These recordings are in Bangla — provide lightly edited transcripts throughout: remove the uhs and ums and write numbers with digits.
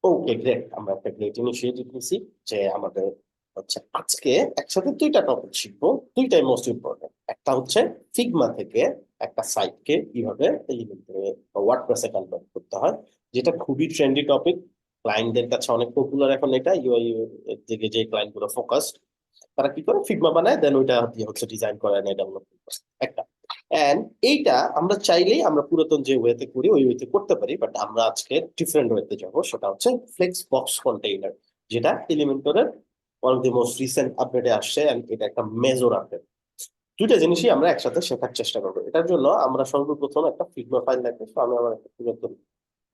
ওকে, গ্রেট। আমরা একটা গ্রেট ইনিশিয়েটিভ নিছি যে আমাদের হচ্ছে আজকে একসাথে দুইটা টপিক শিখবো। দুইটাই মোস্ট ইম্পর্টেন্ট। একটা হচ্ছে ফিগমা থেকে একটা সাইটকে কিভাবে এলিমেন্টে ওয়ার্ডপ্রেসে কনভার্ট করতে হয়, যেটা খুবই ট্রেন্ডি টপিক। ক্লায়েন্টদের কাছে অনেক পপুলার এখন এটা। ইউআই এর দিকে যে ক্লায়েন্ট গুলো ফোকাসড, তারা কি করে ফিগমা বানায়, দেন ওইটা দিয়ে হচ্ছে ডিজাইন করে নেয়, ডেভেলপমেন্ট করে একটা। এন্ড এইটা আমরা চাইলেই আমরা পুরাতন যে ওয়েতে করি ওই ওয়েতে করতে পারি, বাট আমরা আজকে ডিফারেন্ট ওয়েতে যাব। সেটা হচ্ছে ফ্লেক্স বক্স কন্টেইনার, যেটা এলিমেন্টরের one of the most recent আপডেটে আসছে। এন্ড এটা একটা মেজর আপডেট। দুইটা জিনিসই আমরা একসাথে শেখার চেষ্টা করবো। এটার জন্য আমরা সর্বপ্রথম একটা ফিগমা ফাইল লাগবে। তো আমি আমার একটা পুরাতন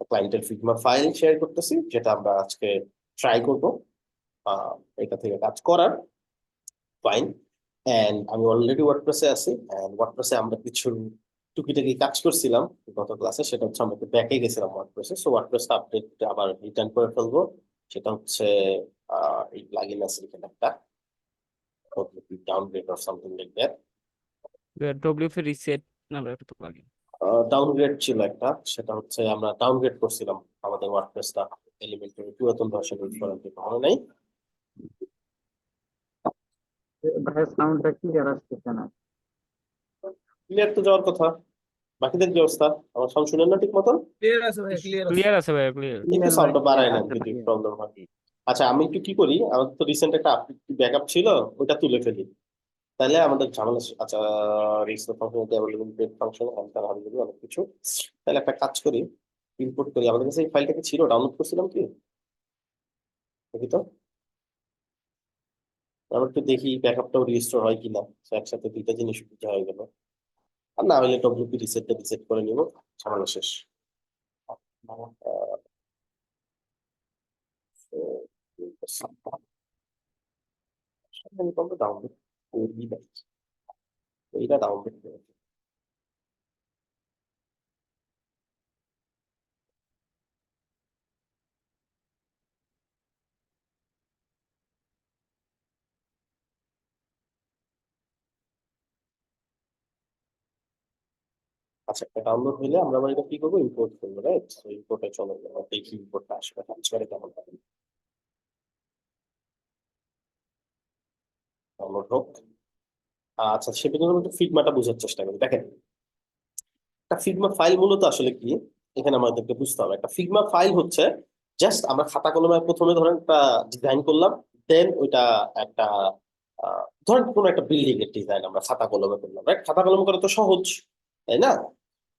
ক্লায়েন্টের ফিগমা ফাইল শেয়ার করতেছি, যেটা আমরা আজকে ট্রাই করবো আহ এটা থেকে কাজ করার। ফাইন। এন্ড আমি অলরেডি ওয়ার্ডপ্রেসে আছি। এন্ড ওয়ার্ডপ্রেসে আমরা কিছু টুকিটাকি কাজ করছিলাম গত ক্লাসে। সেটা হচ্ছে আমরা একটু ব্যাকে গেছিলাম ওয়ার্ডপ্রেসে। সো ওয়ার্ডপ্রেসটা আপডেট আবার রিটার্ন করে ফেলবো। সেটা হচ্ছে এই প্লাগইন আছে এখানে একটা downgrade or something like that. WP reset নামে একটা প্লাগইন। ডাউনগ্রেড ছিল একটা, সেটা হচ্ছে আমরা ডাউনগ্রেড করছিলাম আমাদের ওয়ার্ডপ্রেসটা এলিমেন্টের পুরাতন ভার্সন ইউজ করার জন্য, মনে নাই? ভাইয়ের সাউন্ডটা ক্লিয়ার আসতেছে না। ক্লিয়ার তো যাওয়ার কথা। বাকিদের কি অবস্থা? আমার সাউন্ড শুনেন না ঠিক মতন? ক্লিয়ার আছে ভাই, ক্লিয়ার আছে। ক্লিয়ার আছে ভাই, ক্লিয়ার। একটু ক্লিয়ার ভাই, সাউন্ডটা বাড়ায় না আচ্ছা যদি clear। প্রবলেম হয়। আচ্ছা, আমি একটু কি করি, আমাদের তো রিসেন্ট একটা ব্যাকআপ ছিল, ওটা তুলে ফেলি, তাহলে আমাদের ঝামেলা আচ্ছা recent function development page function তার হবে অনেক কিছু। তাহলে একটা কাজ করি, ইম্পোর্ট করি। আমাদের কাছে এই ফাইলটা কি ছিল, ডাউনলোড করছিলাম কি? দেখি তো, আমরা একটু দেখি ব্যাকআপটাও রিস্টোর হয় কিনা। So, একসাথে দুইটা জিনিস বুঝতে হয়ে গেল। আর না হলে ডব্লিউপি রিসেটটা রিসেট করে নিব, ঝামেলা শেষ। ডাউনলোড করি না, এইটা ডাউনলোড করে। আচ্ছা, একটা ডাউনলোড হলে আমরা আবার এটা কি করবো, ইম্পোর্ট করবো, রাইট? ইম্পোর্টে চলে যাবো, দেখি ইম্পোর্টটা আসবে কাজ করে কেমন হবে। ডাউনলোড হোক। আচ্ছা, সেটা জন্য একটু ফিগমাটা বোঝার চেষ্টা করি। দেখেন, একটা ফিগমা ফাইল মূলত আসলে কি, এখানে আমাদেরকে বুঝতে হবে। একটা ফিগমা ফাইল হচ্ছে জাস্ট আমরা খাতা কলমে প্রথমে ধরেন একটা ডিজাইন করলাম, দেন ওইটা একটা ধরেন কোনো একটা বিল্ডিং এর ডিজাইন আমরা খাতা কলমে করলাম, রাইট? খাতা কলমে করা তো সহজ, তাই না?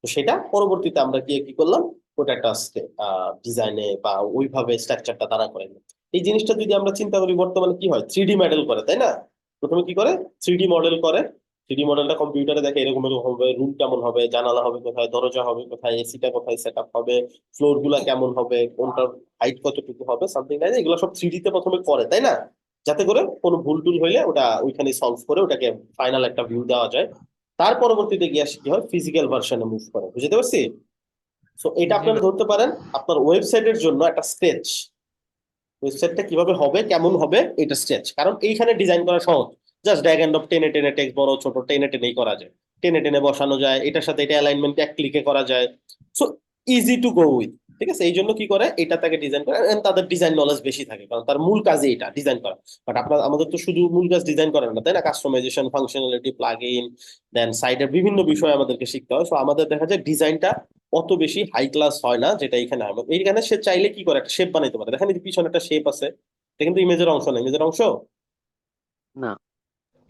তো সেটা পরবর্তীতে আমরা কি কি করলাম, ওটা একটা ডিজাইনে বা ওইভাবে স্ট্রাকচারটা দাঁড়া করে নিলাম। এই জিনিসটা যদি আমরা চিন্তা করি, বর্তমানে কি হয়, থ্রি ডি মডেল করে, তাই না? প্রথমে কি করে, থ্রি ডি মডেল করে। থ্রি ডি মডেলটা কম্পিউটারে দেখে এরকম এরকম হবে, রুম কেমন হবে, জানালা হবে কোথায়, দরজা হবে কোথায়, এসিটা কোথায় সেট আপ হবে, ফ্লোর গুলা কেমন হবে, কোনটার হাইট কতটুকু হবে, সামথিং লাইক এগুলো সব থ্রি ডি তে প্রথমে করে, তাই না? যাতে করে কোনো ভুল টুল হইলে ওটা ওইখানে সলভ করে ওটাকে ফাইনাল একটা ভিউ দেওয়া যায়। তার পরবর্তীতে গিয়ে আসে কি হয়, ফিজিক্যাল ভার্সনে মুভ করে। বুঝতে পারছি? সো এটা জি আপনারা ভাই। ধরতে পারেন আপনার ওয়েবসাইটের জন্য একটা স্কেচ। ওয়েবসাইটটা কিভাবে হবে, কেমন হবে, এটা স্কেচ। কারণ এইখানে ডিজাইন করা সহজ। জাস্ট ড্র্যাগ এন্ড ড্রপ, টেনে টেনে টেক্সট বড় ছোট টেনে টেনেই করা যায়। টেনে টেনে বসানো যায়, এটার সাথে এটা অ্যালাইনমেন্ট এক ক্লিকে করা যায়। So easy to go with. ঠিক আছে, এই জন্য কি করে, এটা তাকে ডিজাইন করে। and তাদের ডিজাইন নলেজ বেশি থাকে, কারণ তার মূল কাজই এটা ডিজাইন করা। বাট আপনার আমাদের তো শুধু মূল কাজ ডিজাইন করার না, তাই না? কাস্টমাইজেশন, ফাংশনালিটি, প্লাগ ইন, দেন সাইডের বিভিন্ন বিষয় আমাদেরকে শিখতে হয়। সো আমাদের দেখা যায় ডিজাইনটা অত বেশি হাই ক্লাস হয় না, যেটা এখানে হয়। এইখানে সে চাইলে কি করে, একটা শেপ বানাইতে পারে। দেখেন এই যে পিছনে একটা শেপ আছে, এটা কিন্তু ইমেজের অংশ না, ইমেজের অংশ না,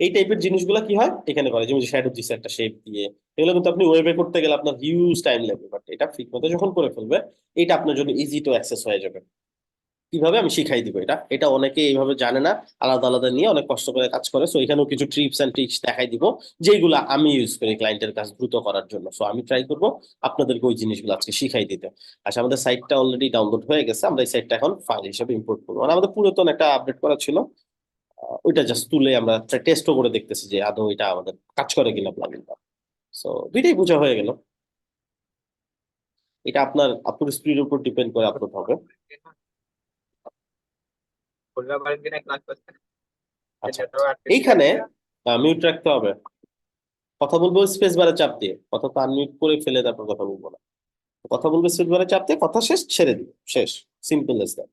এই টাইপের জিনিসগুলো কি হয় এখানে করে, যেমন শ্যাডো দিচ্ছে একটা শেপ দিয়ে। এগুলো কিন্তু আপনি ওয়েবে করতে গেলে আপনার হিউজ টাইম লাগবে, বাট এটা ফিগমাতে যখন করে ফেলবে, এটা আপনার জন্য ইজি টু অ্যাক্সেস হয়ে যাবে। কিভাবে, আমি শিখাই দিব। এটা এটা অনেকে এইভাবে জানে না, আলাদা আলাদা নিয়ে অনেক কষ্ট করে কাজ করে। সো এখানেও কিছু ট্রিপস এন্ড ট্রিক্স দেখাই দিব, যেগুলো আমি ইউজ করি ক্লায়েন্টের কাজ দ্রুত করার জন্য। সো আমি ট্রাই করব আপনাদেরকে ওই জিনিসগুলো আজকে শিখাই দিতে। আচ্ছা, আমাদের সাইটটা অলরেডি ডাউনলোড হয়ে গেছে। আমরা এই সাইটটা এখন ফাইল হিসেবে ইম্পোর্ট করবো। মানে আমাদের পুরাতন একটা আপডেট করা ছিল, ওইটা জাস্ট তুলে আমরা টেস্টও করে দেখতেছি যে আদৌ এটা আমাদের কাজ করে কিনা প্লাগইনটা। সো দুইটাই বোঝা হয়ে গেল। এটা আপনার আপনার স্পিডের উপর ডিপেন্ড করে আপলোড হবে। আচ্ছা, এইখানে মিউট রাখতে হবে। কথা বলবো স্পেস বারে চাপ দিয়ে, কথা তো আনমিউট করে ফেলে তারপর কথা বলবো না। কথা বলবো স্পেস বারে চাপ দিয়ে, কথা শেষ ছেড়ে দিব, শেষ। Simple as that.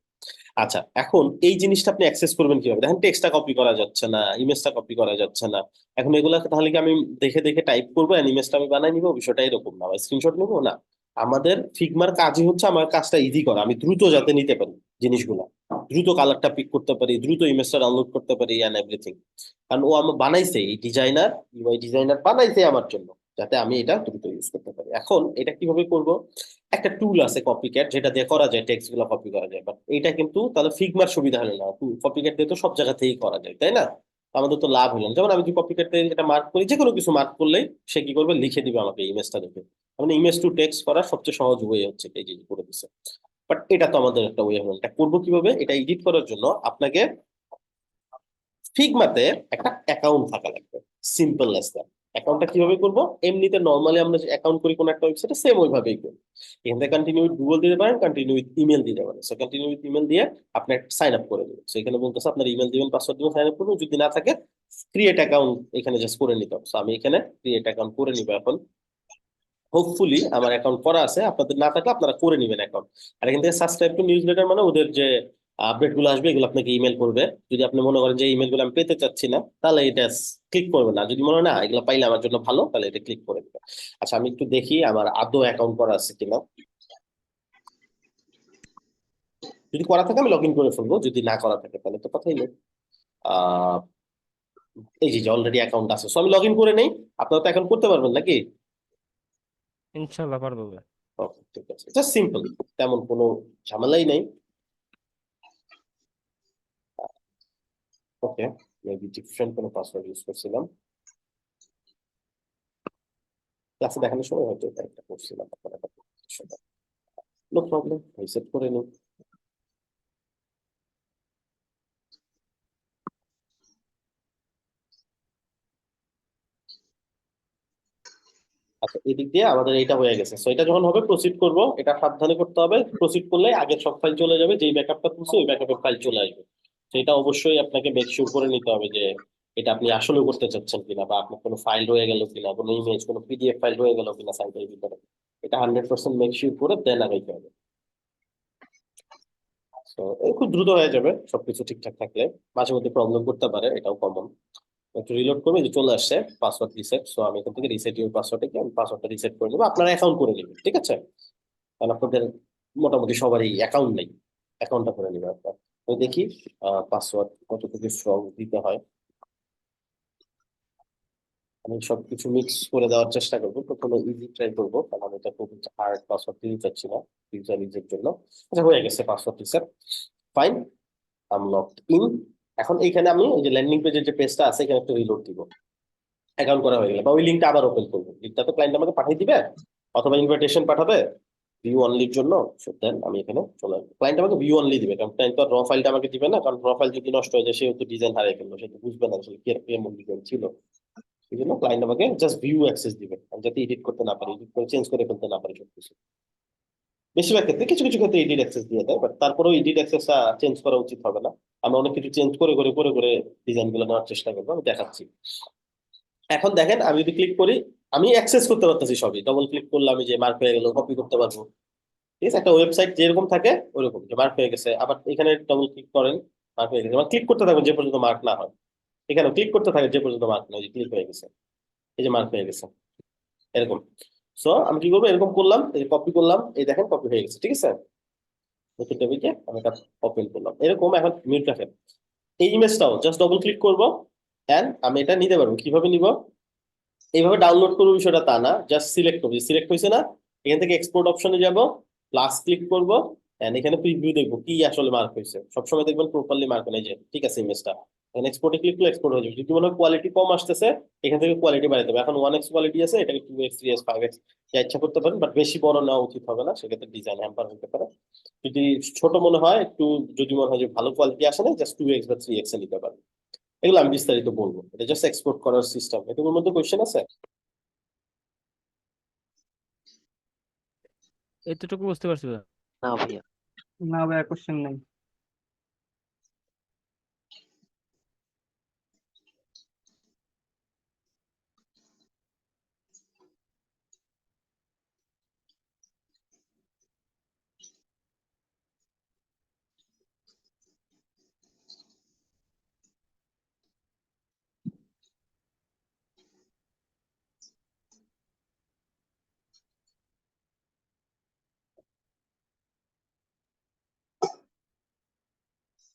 আচ্ছা, এখন এই জিনিসটা আপনি অ্যাক্সেস করবেন কিভাবে? দেখেন টেক্সটটা কপি করা যাচ্ছে না, ইমেজটা কপি করা যাচ্ছে না। এখন এগুলা তাহলে কি আমি দেখে দেখে টাইপ করবো আর ইমেজটা আমি বানাই নিবো? বিষয়টা এরকম না, স্ক্রিনশট নিবো না। আমাদের ফিগমার কাজই হচ্ছে আমার কাজটা ইজি করা, আমি দ্রুত যাতে নিতে পারি জিনিসগুলা, দ্রুত কালারটা পিক করতে পারি, দ্রুত ইমেজটা ডাউনলোড করতে পারি অ্যান্ড এভরিথিং। কারণ ও আমার বানাইছে, এই ডিজাইনার, ইউআই ডিজাইনার বানাইছে আমার জন্য, যাতে আমি এটা দ্রুত ইউজ করতে পারি। এখন এটা কিভাবে করব? একটা টুল আছে কপিক্যাট, যেটা দিয়ে করা যায়, টেক্সট গুলো কপি করা যায়, বাট এটা কিন্তু তাহলে ফিগমার সুবিধা হলো না, কপিক্যাট দিয়ে তো সব জায়গা থেকেই করা যায়, তাই না? আমাদের তো লাভ হলো না। যেমন আমি যদি কপিক্যাট দিয়ে এটা মার্ক করি, যে কোনো কিছু মার্ক করলেই সে কি করবে, লিখে দিবে আমাকে ইমেজটা দেখে। মানে ইমেজ টু টেক্সট করার সবচেয়ে সহজ ওয়ে হচ্ছে এই যে করে দিচ্ছে। বাট এটা তো আমাদের একটা ওয়ে হলো না। এটা করবো কিভাবে? এটা এডিট করার জন্য আপনাকে ফিগমাতে একটা অ্যাকাউন্ট থাকা লাগবে, সিম্পল অ্যাজ দ্যাট। অ্যাকাউন্টটা কিভাবে করবো? এমনিতে নর্মালি আমরা যে অ্যাকাউন্ট করি কোনো একটা ওয়েবসাইটে, সেম ওইভাবেই করি। এখান থেকে কন্টিনিউ উইথ গুগল দিতে পারেন, কন্টিনিউ উইথ ইমেল দিতে পারেন। সো কন্টিনিউ উইথ ইমেল দিয়ে আপনি সাইন আপ করে দিবেন। সো এখানে বলতেছে আপনার ইমেল দিবেন, পাসওয়ার্ড দিবেন, সাইন আপ করবেন। যদি না থাকে ক্রিয়েট অ্যাকাউন্ট এখানে জাস্ট করে নিতে হবে। সো আমি এখানে ক্রিয়েট অ্যাকাউন্ট করে নিবো এখন। হোপফুলি আমার অ্যাকাউন্ট করা আছে, আপনাদের না থাকলে আপনারা করে নেবেন অ্যাকাউন্ট। আর এখান থেকে সাবস্ক্রাইব টু নিউজ লেটার, মানে ওদের যে আপডেট গুলো আসবে এগুলো আপনাকে ইমেল করবে। যদি আপনি মনে করেন যে ইমেল গুলো আমি পেতে চাচ্ছি না, তাহলে এটা ক্লিক করবেন না। যদি মনে হয় না এগুলো পাইলে আমার জন্য ভালো, তাহলে এটা ক্লিক করে দেবেন। আচ্ছা, আমি একটু দেখি আমার আদৌ অ্যাকাউন্ট করা আছে কিনা। যদি করা থাকে আমি লগ ইন করে ফেলবো, যদি না করা থাকে তাহলে তো কথাই নেই। আহ এই যে অলরেডি অ্যাকাউন্ট আছে, সো আমি লগ ইন করে নেই। আপনারা তো এখন করতে পারবেন নাকি? ইনশাল্লাহ পারবো ভাইয়া। ওকে, ঠিক আছে, জাস্ট সিম্পল, তেমন কোনো ঝামেলাই নেই। ওকে, মেবি ডিফারেন্ট কোনো পাসওয়ার্ড ইউজ করছিলাম, ক্লাসে দেখানোর সময় হয়তো এটা একটা করছিলাম, আপনারা নো প্রবলেম, রিসেট করে নিন। আচ্ছা, এদিক দিয়ে আমাদের এটা হয়ে গেছে। সো এটা যখন হবে প্রসিড করব, এটা সাবধানে করতে হবে। প্রসিড করলে আগের সব ফাইল চলে যাবে, যেই ব্যাকআপটা তুলছে ওই ব্যাকআপের ফাইল চলে আসবে। সেটা অবশ্যই আপনাকে মেক শিওর করে নিতে হবে যে এটা আপনি আসলে করতে চাচ্ছেন কিনা, বা আপনার কোনো ফাইল রয়ে গেল কিনা, কোনো ইমেজ, কোনো পিডিএফ ফাইল রয়ে গেল কিনা সাইটের ভিতরে। এটা 100% মেক শিওর করে দেন আগাইতে হবে। তো খুব দ্রুত হয়ে যাবে সবকিছু ঠিকঠাক থাকলে। মাঝে মধ্যে প্রবলেম করতে পারে, এটাও কমন। একটু রিলোড করবে, যে চলে আসছে পাসওয়ার্ড রিসেট। সো আমি এখান থেকে রিসেট ইউর পাসওয়ার্ডে গিয়ে আমি পাসওয়ার্ডটা রিসেট করে নেবো, আপনারা অ্যাকাউন্ট করে নেবেন, ঠিক আছে? কারণ আপনাদের মোটামুটি সবারই অ্যাকাউন্ট নেই, অ্যাকাউন্টটা করে নেবেন আপনার। তো দেখি পাসওয়ার্ড কতটুকু স্ট্রং দিতে হয়। আমি সবকিছু মিক্স করে দেওয়ার চেষ্টা করবো, প্রথমে ইজি ট্রাই করবো, কারণ আমি এটা খুব হার্ড পাসওয়ার্ড দিতে চাচ্ছি না ইউজার ইউজের জন্য। আচ্ছা, হয়ে গেছে password reset, fine, I am locked in. এখন এইখানে আমি ওই যে ল্যান্ডিং পেজের যে পেজটা আছে এখানে একটু রিলোড দিব। অ্যাকাউন্ট করা হয়ে গেলে বা ওই লিঙ্কটা আবার ওপেন করবো, লিঙ্কটা তো ক্লায়েন্ট আমাকে পাঠিয়ে দিবে, অথবা ইনভাইটেশন পাঠাবে ভিউ অনলির জন্য। দেন আমি এখানে চলে আসবো, ক্লায়েন্ট আমাকে ভিউ অনলি দিবে, কারণ ক্লায়েন্ট তো র ফাইলটা আমাকে দিবে না, কারণ র ফাইল যদি নষ্ট হয়ে যায় সে তো ডিজাইন হারিয়ে ফেললো, সে তো বুঝবে না আসলে কি কেমন ডিজাইন ছিল। এই জন্য ক্লায়েন্ট আমাকে জাস্ট ভিউ অ্যাক্সেস দিবে, আমি যাতে এডিট করতে না পারি, এডিট করে চেঞ্জ করে ফেলতে না পারি সবকিছু। বেশিরভাগ ক্ষেত্রে, কিছু কিছু ক্ষেত্রে এডিট অ্যাক্সেস দিয়ে দেয়, বাট তারপরেও এডিট অ্যাক্সেসটা চেঞ্জ করা উচিত হবে না। আমরা অনেক কিছু চেঞ্জ করে ডিজাইন গুলো নেওয়ার চেষ্টা করবো, আমি দেখাচ্ছি। এখন দেখেন আমি যদি ক্লিক করি, আমি অ্যাক্সেস করতে পারতেছি সবই। ডবল ক্লিক করলে আমি যে মার্ক হয়ে গেল কপি করতে পারবো, ঠিক আছে? একটা ওয়েবসাইট যেরকম থাকে ওরকম, যে মার্ক হয়ে গেছে, আবার এখানে ডবল ক্লিক করেন, মার্ক হয়ে গেছে, মানে ক্লিক করতে থাকবেন যে পর্যন্ত মার্ক না হয়। এখানে ক্লিক করতে থাকে যে পর্যন্ত মার্ক না হয়, ক্লিক হয়ে গেছে, এই যে মার্ক হয়ে গেছে, এরকম। সো আমি কি করবো, এরকম করলাম, এই কপি করলাম, এই দেখেন কপি হয়ে গেছে, ঠিক আছে? নতুন টেবিলকে আমি এটা ওপেন করলাম, এরকম। এখন মিউট রাখেন। এই ইমেজটাও জাস্ট ডবল ক্লিক করবো, এন্ড আমি এটা নিতে পারবো। কিভাবে নিব? এইভাবে ডাউনলোড করবো বিষয়টা তা না, জাস্ট সিলেক্ট করবো, সিলেক্ট হয়েছে না, এখান থেকে এক্সপোর্ট অপশনে যাব, প্লাস ক্লিক করব, এন্ড এখানে প্রিভিউ দেখবো কি আসলে মার্ক হয়েছে। সবসময় দেখবেন প্রপারলি মার্ক হয়, যে ঠিক আছে ইমেজটা। এখানে এক্সপোর্টে ক্লিক করলে এক্সপোর্ট হয়ে যাবে। যদি মনে হয় কোয়ালিটি কম আসতেছে, এখান থেকে কোয়ালিটি বাড়াতে হবে। এখন 1x কোয়ালিটি আছে, এটাকে 2x 3x 5x যা ইচ্ছা করতে পারেন, বাট বেশি বড় নেওয়া উচিত হবে না, সেক্ষেত্রে ডিজাইন হ্যাম্পার হতে পারে। যদি ছোট মনে হয় একটু, যদি মনে হয় যে ভালো কোয়ালিটি আসে না, জাস্ট 2x বা 3x এ নিতে পারেন। এগুলো আমি বিস্তারিত বলবো, এটা জাস্ট এক্সপোর্ট করার সিস্টেম। এটুকুর মধ্যে কোয়েশ্চেন আছে? এতটুকু বুঝতে পারছি ভাইয়া। না ভাইয়া। না ভাইয়া, কোশ্চেন নাই।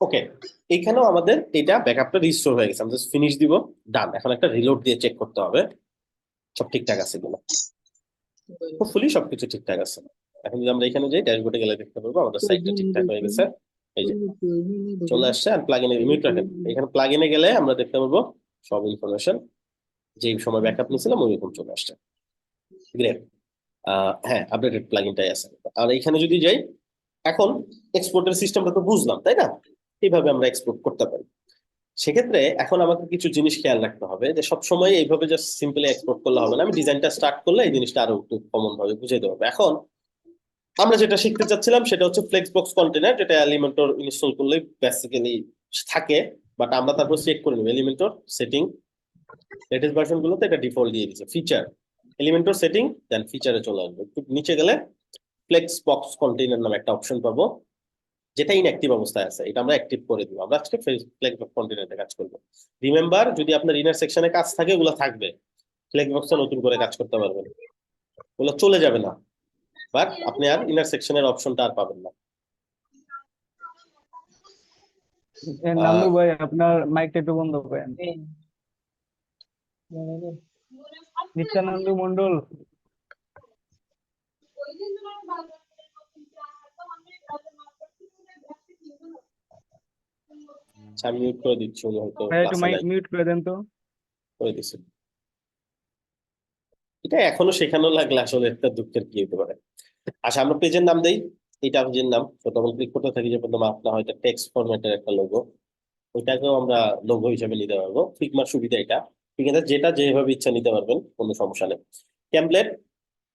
ওকে, এইখানেও আমাদের এটা ব্যাকআপটা রিস্টোর হয়ে গেছে, আমরা জাস্ট ফিনিশ দিব, ডান। এখন একটা রিলোড দিয়ে চেক করতে হবে সব ঠিকঠাক আছে কিনা। হোপফুলি সবকিছু ঠিকঠাক আছে। এখন যদি আমরা এখানে যাই, ড্যাশবোর্ডে গেলে দেখতে পারবো আমাদের সাইটটা ঠিকঠাক হয়ে গেছে। এই যে চলে আসছে। আর প্লাগ ইনে মিউট রাখেন, এখানে প্লাগ ইনে গেলে আমরা দেখতে পারবো সব ইনফরমেশন যেই সময় ব্যাকআপ নিয়েছিলাম ওইরকম চলে আসছে। গ্রেট। হ্যাঁ, আপডেটেড প্লাগইনটাই আছে। আর এখানে যদি যাই, এখন এক্সপোর্টের সিস্টেমটা তো বুঝলাম, তাই না? এইভাবে আমরা এক্সপোর্ট করতে পারি। সেক্ষেত্রে এখন আমাকে কিছু জিনিস খেয়াল রাখতে হবে যে সবসময় এইভাবে জাস্ট সিম্পলি এক্সপোর্ট করলে হবে না। আমি ডিজাইনটা স্টার্ট করলে এই জিনিসটা আরো একটু কমন ভাবে বুঝাই দেবো। এখন আমরা যেটা শিখতে চাচ্ছিলাম সেটা হচ্ছে ফ্লেক্সবক্স কন্টেনার, যেটা এলিমেন্টর ইনস্টল করলে বেসিক্যালি থাকে। বাট আমরা তারপর চেক করে নেব এলিমেন্টর সেটিং, লেটেস্ট ভার্সন গুলোতে এটা ডিফল্ট দিয়ে দিচ্ছে ফিচার, এলিমেন্টর সেটিং, দেন ফিচারে চলে আসবে। একটু নিচে গেলে ফ্লেক্সবক্স কন্টেনার নামে একটা অপশন পাবো, যেটা ইনঅ্যাক্টিভ অবস্থায় আছে, এটা আমরা অ্যাক্টিভ করে দিব। আমরা আজকে ফ্লেক্সবক্স কন্টেনারে কাজ করব। রিমেম্বার, যদি আপনার ইনার সেকশনে কাজ থাকে ওগুলো থাকবে, ফ্লেক্সবক্সে নতুন করে কাজ করতে পারবেন, ওগুলো চলে যাবে না। বাট আপনি আর ইনার সেকশনের অপশনটা আর পাবেন না। নান্দু ভাই আপনার মাইকটা একটু বন্ধ করেন। নিত্যানন্দ মন্ডল, আচ্ছা, আমি মিউট করে দিচ্ছি, উনি হয়তো ভাই একটু ক্লাসে মাইক নাই। মিউট করে দেন তো। করে দিচ্ছি। এটা এখনো শেখানো লাগলে আসলে একটা দুঃখের কি হতে পারে। আচ্ছা, আমরা পেজের নাম দেই, এটা পেজের নাম। তো তখন ক্লিক করতে থাকি, যে পর্যন্ত মাপ না হয়, এটা টেক্সট ফরম্যাটের একটা লোগো, ওইটাকেও আমরা লোগো হিসেবে নিতে পারবো। ফিগমার সুবিধা এটা, ঠিক আছে, যেটা যেভাবে ইচ্ছা নিতে পারবেন, কোনো সমস্যা নেই। টেমপ্লেট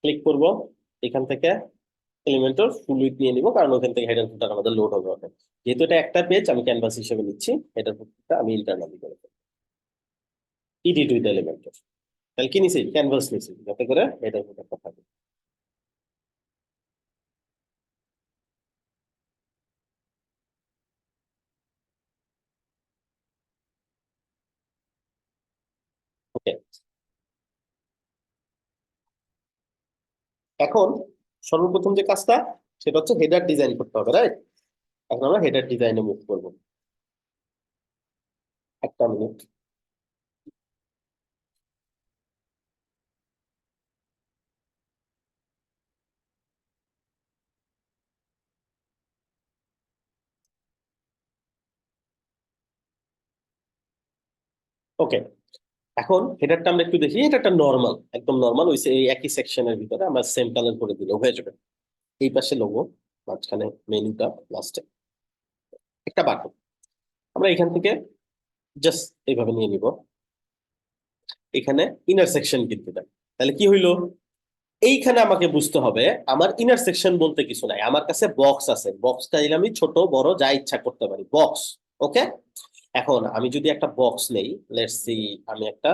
ক্লিক করব, এখান থেকে এলিমেন্টর ফুল উইডথ নিয়ে নিব, কারণ ওখান থেকে হেডার ফুটার আমাদের লোড হবে ওখানে। যেহেতু এটা একটা পেজ, আমি ক্যানভাস হিসেবে নিচ্ছি, হেডার ফুটটা আমি ইন্টারনালি করে ফেলবো। এডিট উইথ এলিমেন্টর, তাহলে কি নিছি, ক্যানভাস নিছি, যাতে করে হেডার ফুটারটা থাকে। ওকে, এখন সর্বপ্রথম যে কাজটা সেটা হচ্ছে হেডার ডিজাইন করতে হবে, রাইট? এখন আমরা হেডার ডিজাইনে মুভ করবো। একটা মিনিট। ওকে, এখন হেডারটা আমরা একটু দেখি। এটা একটা নর্মাল, একদম নর্মাল হইছে, এই একই সেকশনের ভিতরে আমরা সেম কালার করে দিলে হয়ে যাবে। এই পাশে লোগো, মাঝখানে মেনুটা, লাস্টে একটা বাটন। আমরা এখান থেকে জাস্ট এইভাবে নিয়ে নিব। এখানে ইন্টারসেকশন কিন্তু দেয়, তাহলে কি হইলো, এইখানে আমাকে বুঝতে হবে আমার ইন্টারসেকশন বলতে কিছু নাই, আমার কাছে বক্স আছে, বক্সটা আমি ছোট বড় যা ইচ্ছা করতে পারি, বক্স। ওকে, এখন আমি যদি একটা বক্স নেই, লেটস সি, আমি একটা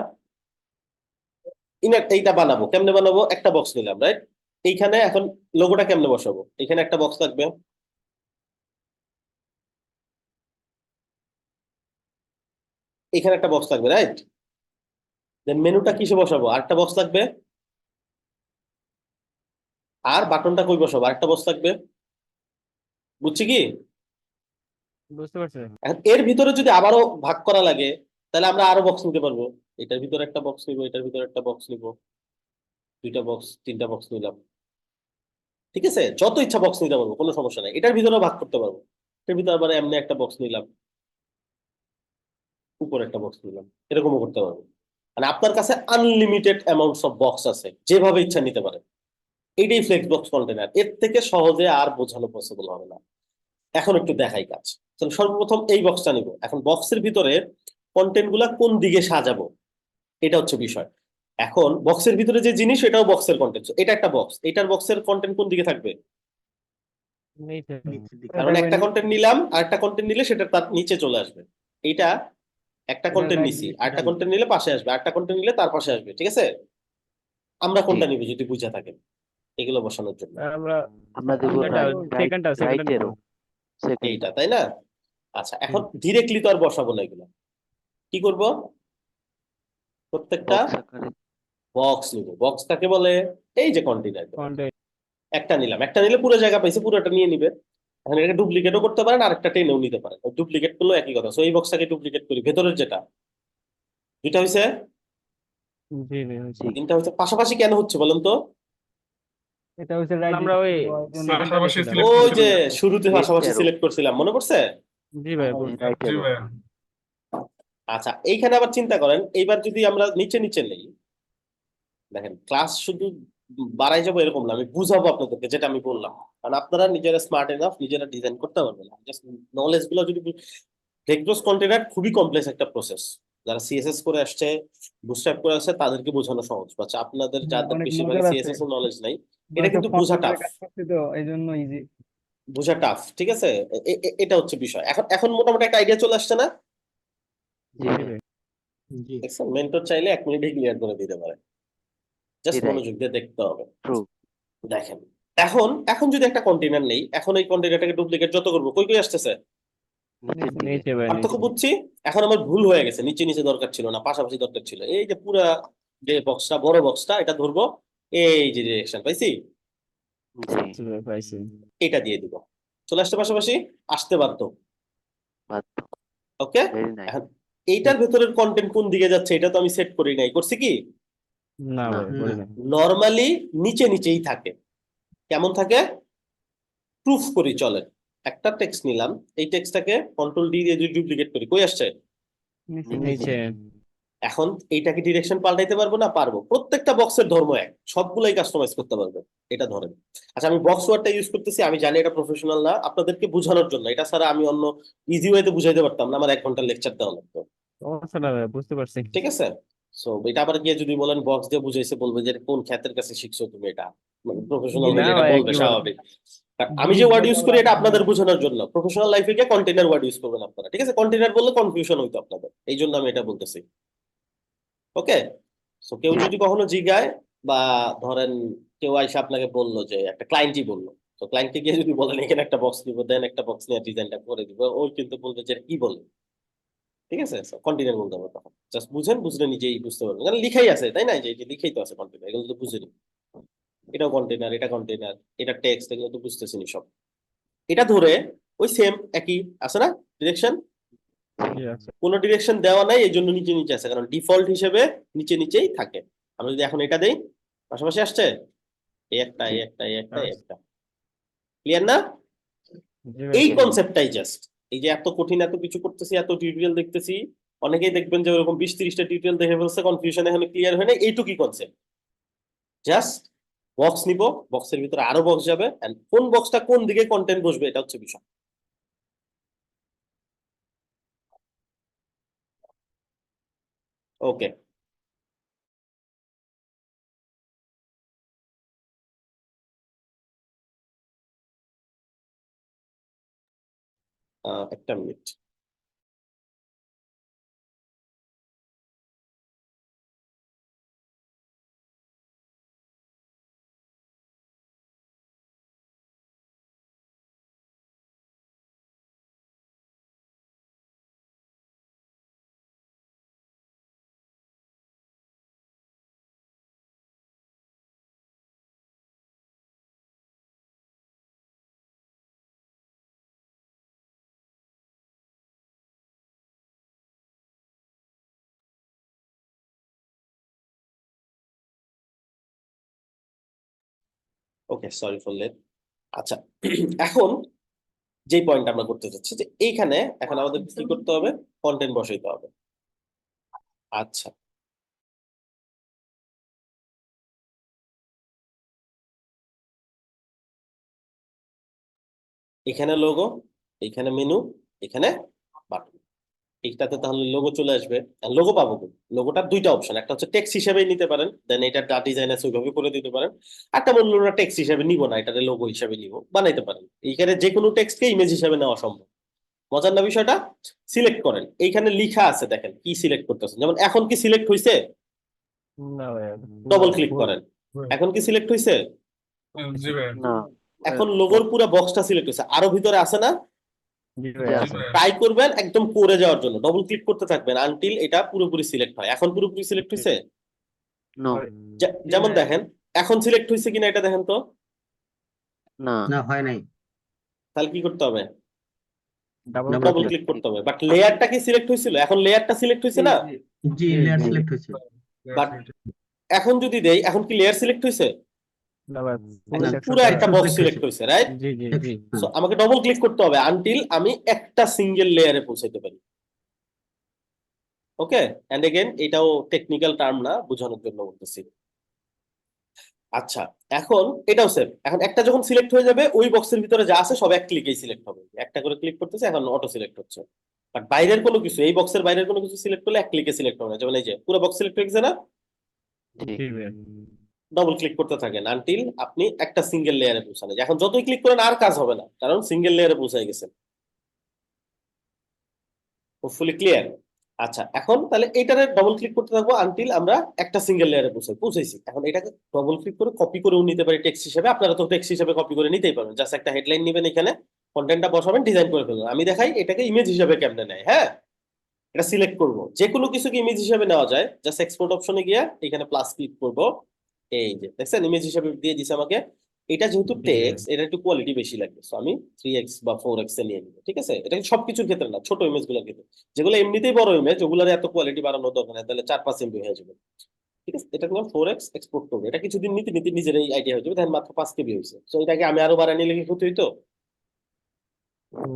এইটা বানাবো, কেমনে বানাবো, একটা বক্স নিলাম, রাইট? এইখানে এখন লোগোটা কেমনে বসাবো, এখানে একটা বক্স লাগবে, এখানে একটা বক্স লাগবে, রাইট? দেন মেনুটা কিসে বসাবো, আরেকটা বক্স লাগবে। আর বাটনটা কই বসাবো, আরেকটা বক্স লাগবে। বুঝছি কি? বুঝতে পারছি। এখন এর ভিতরে যদি আবারও ভাগ করা লাগে, তাহলে আমরা আরো বক্স নিতে পারবো। এটার ভিতরে একটা বক্স নিবো, এটার ভিতরে একটা বক্স নিবো, দুইটা বক্স, তিনটা বক্স নিলাম, ঠিক আছে? যত ইচ্ছা বক্স নিতে পারবো, কোনো সমস্যা নাই। এটার ভিতরে ভাগ করতে পারবো, এটার ভিতরে আবার এমনি একটা বক্স নিলাম, উপরে একটা বক্স নিলাম, এরকমও করতে পারবো। মানে আপনার কাছে আনলিমিটেড অ্যামাউন্টস অফ বক্স আছে, যেভাবে ইচ্ছা নিতে পারেন। এইটাই ফ্লেক্স বক্স কন্টেনার, এর থেকে সহজে আর বোঝানো পসিবল হবে না। এখন একটু দেখাই কাজ। তাহলে সর্বপ্রথম এই বক্সটা নিব। এখন বক্সের ভিতরে কন্টেন্ট গুলা কোন দিকে সাজাবো, এটা হচ্ছে বিষয়। এখন বক্সের ভিতরে যে জিনিস, এটাও বক্সের কন্টেন্ট, এটা একটা বক্স, এটার বক্সের কন্টেন্ট কোন দিকে থাকবে? কারণ একটা কন্টেন্ট নিলাম, আর একটা কন্টেন্ট নিলে সেটা তার নিচে চলে আসবে। এইটা একটা কন্টেন্ট নিছি, আর একটা কন্টেন্ট নিলে পাশে আসবে, আর একটা কন্টেন্ট নিলে তার পাশে আসবে, ঠিক আছে? আমরা কোনটা নিব যদি বুঝে থাকেন এগুলো বসানোর জন্য? আমরা আমরা দেব এটা সেকেন্ডটা রাইট এরো, এইটা, তাই না? আচ্ছা, এখন ডিরেক্টলি তো আর বসাবো না এগুলো, কি করব, প্রত্যেকটা বক্স আকারে। বক্স নিব। বক্স কাকে বলে? এই যে কন্টেনার, কন্টেন্ট একটা নিলাম, একটা নিলে পুরো জায়গা পাইছে, পুরোটা নিয়ে নিবে। এখন এটা ডুপ্লিকেটও করতে পারেন, আরেকটা টেনেও নিতে পারেন। ডুপ্লিকেট করলেও একই কথা। সো এই বক্সটাকে ডুপ্লিকেট করি, ভেতরের যেটা দুইটা হয়েছে, জি জি হয়েছে। জি তিনটা হচ্ছে। পাশাপাশি কেন হচ্ছে বলেন তো? এটা হচ্ছে রাইট আমরা ওই এই জন্য second টা পাশাপাশি রেখে select দিলাম। ওই যে করছিলাম। শুরুতে লেফট পাশাপাশি অ্যারো সিলেক্ট করছিলাম, মনে পড়ছে? জি ভাই হ্যাঁ, বলছি। রাইট জি অ্যারো ভাইয়া। আচ্ছা, এইখানে আবার চিন্তা করেন, এইবার যদি আমরা নিচে নিচে নেই, দেখেন ক্লাস শুধু বাড়াই যাবো এরকম না, আমি বুঝাবো আপনাদেরকে যেটা আমি বললাম। কারণ আপনারা নিজেরা স্মার্ট এনাফ, নিজেরা ডিজাইন করতে পারবেন না। জাস্ট নলেজ গুলো যদি, ভেক্টরস কন্টেনার খুবই কমপ্লেক্স একটা প্রসেস। যারা সিএসএস করে আসছে, বুটস্ট্র্যাপ করে আসছে, তাদেরকে বোঝানো সহজ। বাচ্চা আপনাদের যাদের অনেক বেশিরভাগ মজার আছে। সিএসএস এর নলেজ নাই, আমরা এটা সব কিন্তু ফন্ট বোঝা দিয়ে টাফ। কাজ করছি তো এই জন্য ইজি। বোঝা টাফ, ঠিক আছে? এটা হচ্ছে বিষয়। এখন এখন মোটামুটি একটা আইডিয়া চলে আসছে না? জি জি ভাইয়া। ভাই। জি দেখছেন, মেন্টর চাইলে 1 মিনিটে ক্লিয়ার করে দিতে পারে। জি জাস্ট রাইট মনোযোগ দিয়ে দেখতে হবে। ট্রু দেখেন, এখন এখন যদি একটা কন্টেনার নেই, এখন এই কন্টেনারটাকে ডুপ্লিকেট যত করবো, কই কই আসতেছে? নিচের দিকে নিচে ভাই পার্থক্য নিচে। বুঝছি। এখন আমার ভুল হয়ে গেছে, নিচে নিচে দরকার ছিল না, পাশাপাশি দরকার ছিল। এই যে পুরা যে বক্সটা, বড় বক্সটা, এটা ধরবো, এই যে ডিরেকশন পাইছি, জি জি ভাই পাইছি। এটা দিয়ে দিব, চলে আসতে পাশাপাশি আসতে বাধ্য। বাদ ওকে, ভেরি নাইস এখন এইটার ভেতরের কন্টেন্ট কোন দিকে যাচ্ছে এটা তো আমি সেট করি নাই, করছি কি? না না ভাই করি না। নর্মালি নিচে নিচেই থাকে। কেমন থাকে? প্রুফ করি, চলেন। একটা টেক্সট নিলাম, এই টেক্সটটাকে কন্ট্রোল ডি দিয়ে যদি ডুপ্লিকেট করি, কই আসছে? নিচে নিচে। এখন এইটাকে ডিরেকশন পাল্টাইতে পারবো না? পারবো। প্রত্যেকটা বক্সের ধর্ম এক, সবগুলাই কাস্টমাইজ করতে পারবে। এটা ধরেন। আচ্ছা, আমি বক্স ওয়ার্ডটা ইউজ করতেছি, আমি জানি এটা প্রফেশনাল না, আপনাদেরকে বোঝানোর জন্য। এটা ছাড়া আমি অন্য ইজি ওয়েতে বুঝাইতে পারতাম না, আমার 1 ঘন্টার লেকচার দেওয়া লাগতো। সমস্যা না ভাই বুঝতে পারছি। ঠিক আছে? সো এটা আবার গিয়ে যদি বলেন বক্স দিয়ে বুঝাইছে, বলবে যে কোন খ্যাতের কাছে শিখছো তুমি এটা, প্রফেশনাল না হলে এটা ভাই বলবে, একেবারে। স্বাভাবিক। আর আমি যে জিনিস ওয়ার্ড বলতে ইউজ হলে করি এটা আগে আপনাদের জানা বোঝানোর জন্য। প্রফেশনাল লাইফে গিয়ে কন্টেনার ওয়ার্ড ইউজ করবেন আপনারা, ঠিক আছে? কন্টেনার বললে কনফিউশন হইতো আপনাদের, এই জন্য আমি এটা বলতেছি। ওকে, সো কেউ যদি কখনো জিগায়, বা ধরেন কেউ আইসা আপনাকে বললো, যে একটা ক্লায়েন্টই বললো, তো ক্লায়েন্টকে গিয়ে যদি বলেন এখানে একটা বক্স নিবো, দেন একটা বক্স নিয়ে ডিজাইনটা করে দিব, ওই কিন্তু বলবে যে এটা কি বলে। ঠিক আছে, কন্টিনিউ বলতে হবে তখন। জাস্ট বুঝেন, বুঝলে নিজেই বুঝতে পারবেন, কারণ লিখাই আছে, তাই না? যে এটা লিখাই তো আছে কন্টেনার, এগুলো তো বুঝে নিন। এটাও কন্টেনার, এটা কন্টেনার, এটা টেক্সট, এগুলো তো বুঝতেছেন সব। এটা ধরে ওই সেম একই আছে না ডিরেকশন? জি আছে। কোনো ডিরেকশন দেওয়া নাই, এই জন্য নিচে নিচে আছে, কারণ ডিফল্ট হিসেবে নিচে নিচেই থাকে। আমরা যদি এখন এটা দেই, পাশাপাশি আসছে, এই একটা, এই একটা, এই একটা, এই একটা। ক্লিয়ার না? জি ভাই এই Yes. কনসেপ্টটাই জাস্ট, এই যে এত কঠিন এত কিছু করতেছি, এত টিউটোরিয়াল দেখতেছি, অনেকেই দেখবেন যে ওরকম 20-30টা টিউটোরিয়াল দেখে ফেলছে, কনফিউশন এখানে ক্লিয়ার হয় না। এইটুকুই কনসেপ্ট। জাস্ট বক্স নিব, বক্সের ভিতরে আরো বক্স যাবে, এন্ড কোন বক্সটা কোন দিকে কন্টেন্ট বসবে, এটা হচ্ছে বিষয়। ওকে, একটা minute. Okay, sorry for late. আচ্ছা, এখন যে পয়েন্ট আমরা করতে চাচ্ছি, যে এইখানে এখন আমাদের কি করতে হবে? কন্টেন্ট বসাইতে হবে। আচ্ছা, এখানে লোগো, এখানে মেনু, এখানে বাটন। এইটাতে তাহলে লোগো চলে আসবে। লোগো পাবো, লোগোটার দুইটা অপশন, একটা হচ্ছে টেক্সট হিসেবেই নিতে পারেন, দেন এটা ডিজাইন আছে ওইভাবে করে দিতে পারেন। একটা বললো না টেক্সট হিসেবে নিব না, এটাতে লোগো হিসেবে নিব, বানাইতে পারেন। এইখানে যে কোনো টেক্সটকে ইমেজ হিসেবে নেওয়া সম্ভব। মজার না বিষয়টা? সিলেক্ট করেন, এইখানে লিখা আছে, দেখেন কি সিলেক্ট করতেছেন। যেমন এখন কি সিলেক্ট হয়েছে? না ভাই ডবল ক্লিক করেন, এখন কি সিলেক্ট হয়েছে? জি ভাইয়া। না এখন লোগোর পুরো বক্সটা সিলেক্ট হয়েছে, আরো ভিতরে আছে না? জি জি ভাই জি আছে ভাইয়া। ট্রাই করবেন একদম করে যাওয়ার জন্য, ডবল ক্লিক করতে থাকবেন আনটিল এটা পুরোপুরি সিলেক্ট হয়। এখন পুরোপুরি সিলেক্ট হয়েছে? নো যেমন দেখেন, এখন সিলেক্ট হয়েছে কিনা এটা দেখেন তো। না না হয় নাই। তাহলে কি করতে হবে? Double Double double click. Click করতে হবে। বাট লেয়ারটা কি সিলেক্ট হয়েছিল? এখন লেয়ারটা সিলেক্ট হয়েছে না? জি লেয়ার জি। সিলেক্ট হয়েছে বাট এখন যদি দেই, এখন কি লেয়ার সিলেক্ট হয়েছে? না ভাই এখন full পুরো একটা Select বক্স হয়েছে। সিলেক্ট হয়েছে, রাইট? জি জি জি সো আমাকে ডবল ক্লিক করতে হবে আনটিল আমি একটা সিঙ্গেল লেয়ারে পৌঁছাতে পারি। ওকে, এন্ড এগেন এটাও টেকনিক্যাল টার্ম না, বোঝানোর জন্য বলতেছি। আচ্ছা, এখন এটাও সেম। এখন একটা যখন সিলেক্ট হয়ে যাবে, ওই বক্সের ভিতরে যা আছে সব এক ক্লিকেই সিলেক্ট হবে। একটা করে ক্লিক করতেছে, এখন অটো সিলেক্ট হচ্ছে। বাট বাইরের কোনো কিছু, এই বক্সের বাইরের কোনো কিছু সিলেক্ট করলে এক ক্লিকে সিলেক্ট হবে না। যেমন এই যে পুরো বক্স সিলেক্ট হয়ে গেছে না, জি জি ভাই ডবল ক্লিক করতে থাকেন আনটিল আপনি একটা সিঙ্গেল লেয়ারে পৌঁছানো যায়। এখন যতই ক্লিক করেন আর কাজ হবে না, কারণ সিঙ্গেল লেয়ারে পৌঁছায় গেছেন। Hopefully clear. আচ্ছা, এখন তাহলে এইটারে ডবল ক্লিক করতে থাকবো আনটিল আমরা একটা সিঙ্গেল লেয়ারে পৌঁছাইছি। এখন এটাকে ডবল ক্লিক করে কপি করেও নিতে পারি টেক্সট হিসেবে। আপনারা তো টেক্সট হিসেবে কপি করে নিতেই পারবেন। জাস্ট একটা হেডলাইন নেবেন, এখানে কন্টেন্টটা বসাবেন, ডিজাইন করে ফেলবেন। আমি দেখাই এটাকে ইমেজ হিসেবে কেমনে নেয়। হ্যাঁ, এটা সিলেক্ট করব, যে কোনো কিছুকে ইমেজ হিসেবে নেওয়া যায়। জাস্ট এক্সপোর্ট অপশনে গিয়ে এখানে প্লাস ক্লিক করব। এই যে দেখছেন ইমেজ হিসেবে দিয়ে দিছে আমাকে। এটা যেহেতু টেক্সট, এটা একটু কোয়ালিটি বেশি লাগবে, সো আমি 3x বা 4x এ নিয়ে নিব। ঠিক আছে, এটা সবকিছুর ক্ষেত্রে না, ছোট ইমেজগুলোর ক্ষেত্রে। যেগুলো এমনিতেই বড় ইমেজ, ওগুলোর এত কোয়ালিটি বাড়ানোর দরকার নেই, তাহলে 4-5 MB হয়ে যাবে। ঠিক আছে, এটা নিলাম 4x, এক্সপোর্ট করবো। এটা কিছুদিন নিতে নিতে নিজেরই আইডিয়া হয়ে যাবে। দেখেন মাত্র 5 KB হয়েছে। সো এটাকে আমি আরো বাড়ায় নিলে কি ক্ষতি হইতো?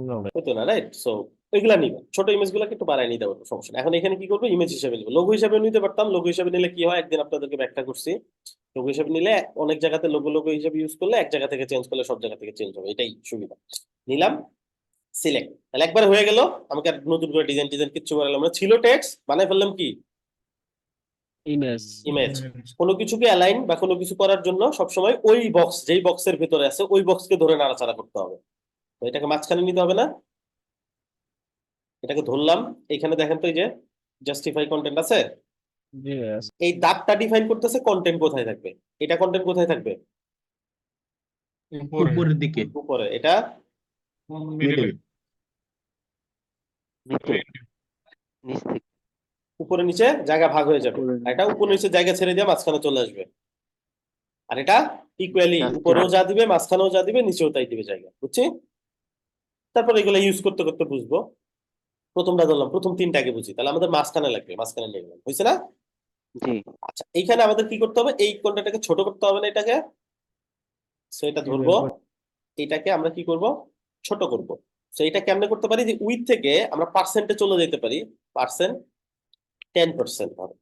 না ভাই হতো না, রাইট? সো ওইগুলা নিব, ছোট ইমেজ গুলাকে একটু বাড়ায় নিতে পারবো, সমস্যা নেই। এখন এখানে কি করবো, ইমেজ হিসেবে নিবো। লোগো হিসেবে নিতে পারতাম। লোগো হিসেবে নিলে কি হয়, একদিন আপনাদেরকে ব্যাখ্যা করছি। লোগো হিসেবে নিলে অনেক জায়গাতে লোগো লোগো হিসেবে ইউজ করলে এক জায়গা থেকে চেঞ্জ করলে সব জায়গা থেকে চেঞ্জ হবে, এটাই সুবিধা। নিলাম, সিলেক্ট, তাহলে একবার হয়ে গেল। আমাকে আর নতুন করে ডিজাইন ডিজাইন কিচ্ছু করালাম না। ছিল টেক্সট, বানাই ফেললাম কি ইমেজ ইমেজ। কোনো কিছুকে অ্যালাইন বা কোনো কিছু করার জন্য সবসময় ওই বক্স, যেই বক্সের ভিতরে আছে ওই বক্সকে ধরে নাড়াচাড়া করতে হবে। তো এটাকে মাঝখানে নিতে হবে না, এটাকে ধরলাম। এখানে দেখেন তো এই যে জাস্টিফাই কন্টেন্ট আছে, জি ভাই এই দাগটা ডিফাইন করতেছে কন্টেন্ট কোথায় থাকবে। এটা কন্টেন্ট কোথায় থাকবে? উপরের দিকে উপরে। এটা মিডল নিচে নিচ থেকে উপরে নিচে জায়গা ভাগ হয়ে যাবে। আর এটা উপরে নিচে জায়গা ছেড়ে দিয়ে মাঝখানে চলে আসবে। আর এটা ইকুয়ালি উপরেও যা দিবে, মাঝখানেও যা দিবে, নিচেও তাই দিবে জায়গা। বুঝছি? তারপর এগুলো ইউজ করতে করতে বুঝবো। প্রথমটা ধরলাম, প্রথম তিনটা আগে বুঝি, তাহলে আমাদের মাঝখানে লাগবে, মাঝখানে নিয়ে গেলাম। হয়েছে না? জি আচ্ছা, এইখানে আমাদের কি করতে হবে, এই কোণটাকে ছোট করতে হবে না, এটাকে। সো এটা ধরবো, এটাকে আমরা কি করব, ছোট করব। সো এটা কেমনে করতে পারি, যে উইথ থেকে আমরা পার্সেন্টে চলে যেতে পারি। পার্সেন্ট 10% হবে।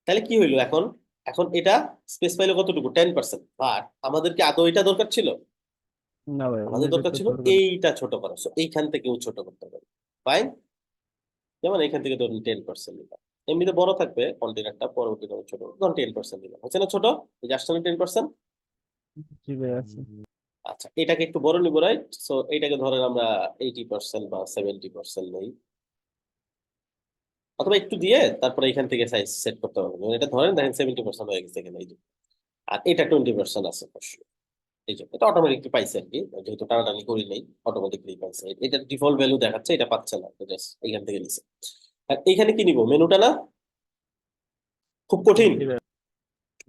তাহলে কি হইলো এখন, এখন এটা স্পেস পাইলো কতটুকু, 10%। বাট আমাদের কি আদৌ এটা দরকার ছিল? না ভাই আমাদের দরকার ছিল এইটা ছোট করা। সো এইখান থেকেও ছোট করতে পারি। ফাইন, যেমন এখান থেকে ধরুন 10% নিলাম। এমনিতে বড় থাকবে কন্টেনারটা, পরবর্তীতে ছোট ধরুন 10% দিলাম। হচ্ছে না ছোট? এই যে আসছে না 10%। জি ভাই আছে আচ্ছা, এটাকে একটু বড় নিব, রাইট? সো এইটাকে ধরেন আমরা 80% বা 70% নেই, অথবা একটু দিয়ে তারপরে এখান থেকে সাইজ সেট করতে হবে। যেমন এটা ধরেন, দেখেন 70% হয়ে গেছে এখানে, এই যে। আর এটা 20% আছে অবশ্যই। এই যে এটা অটোমেটিকলি পাইছে আর কি, যেহেতু টানাটানি করি নাই, অটোমেটিকলি পাইছে। এটা ডিফল্ট ভ্যালু দেখাচ্ছে, এটা পাচ্ছে না, জাস্ট এখান থেকে নিছে। আর এখানে কি নিব, মেনুটা না? খুব কঠিন। জি ভাই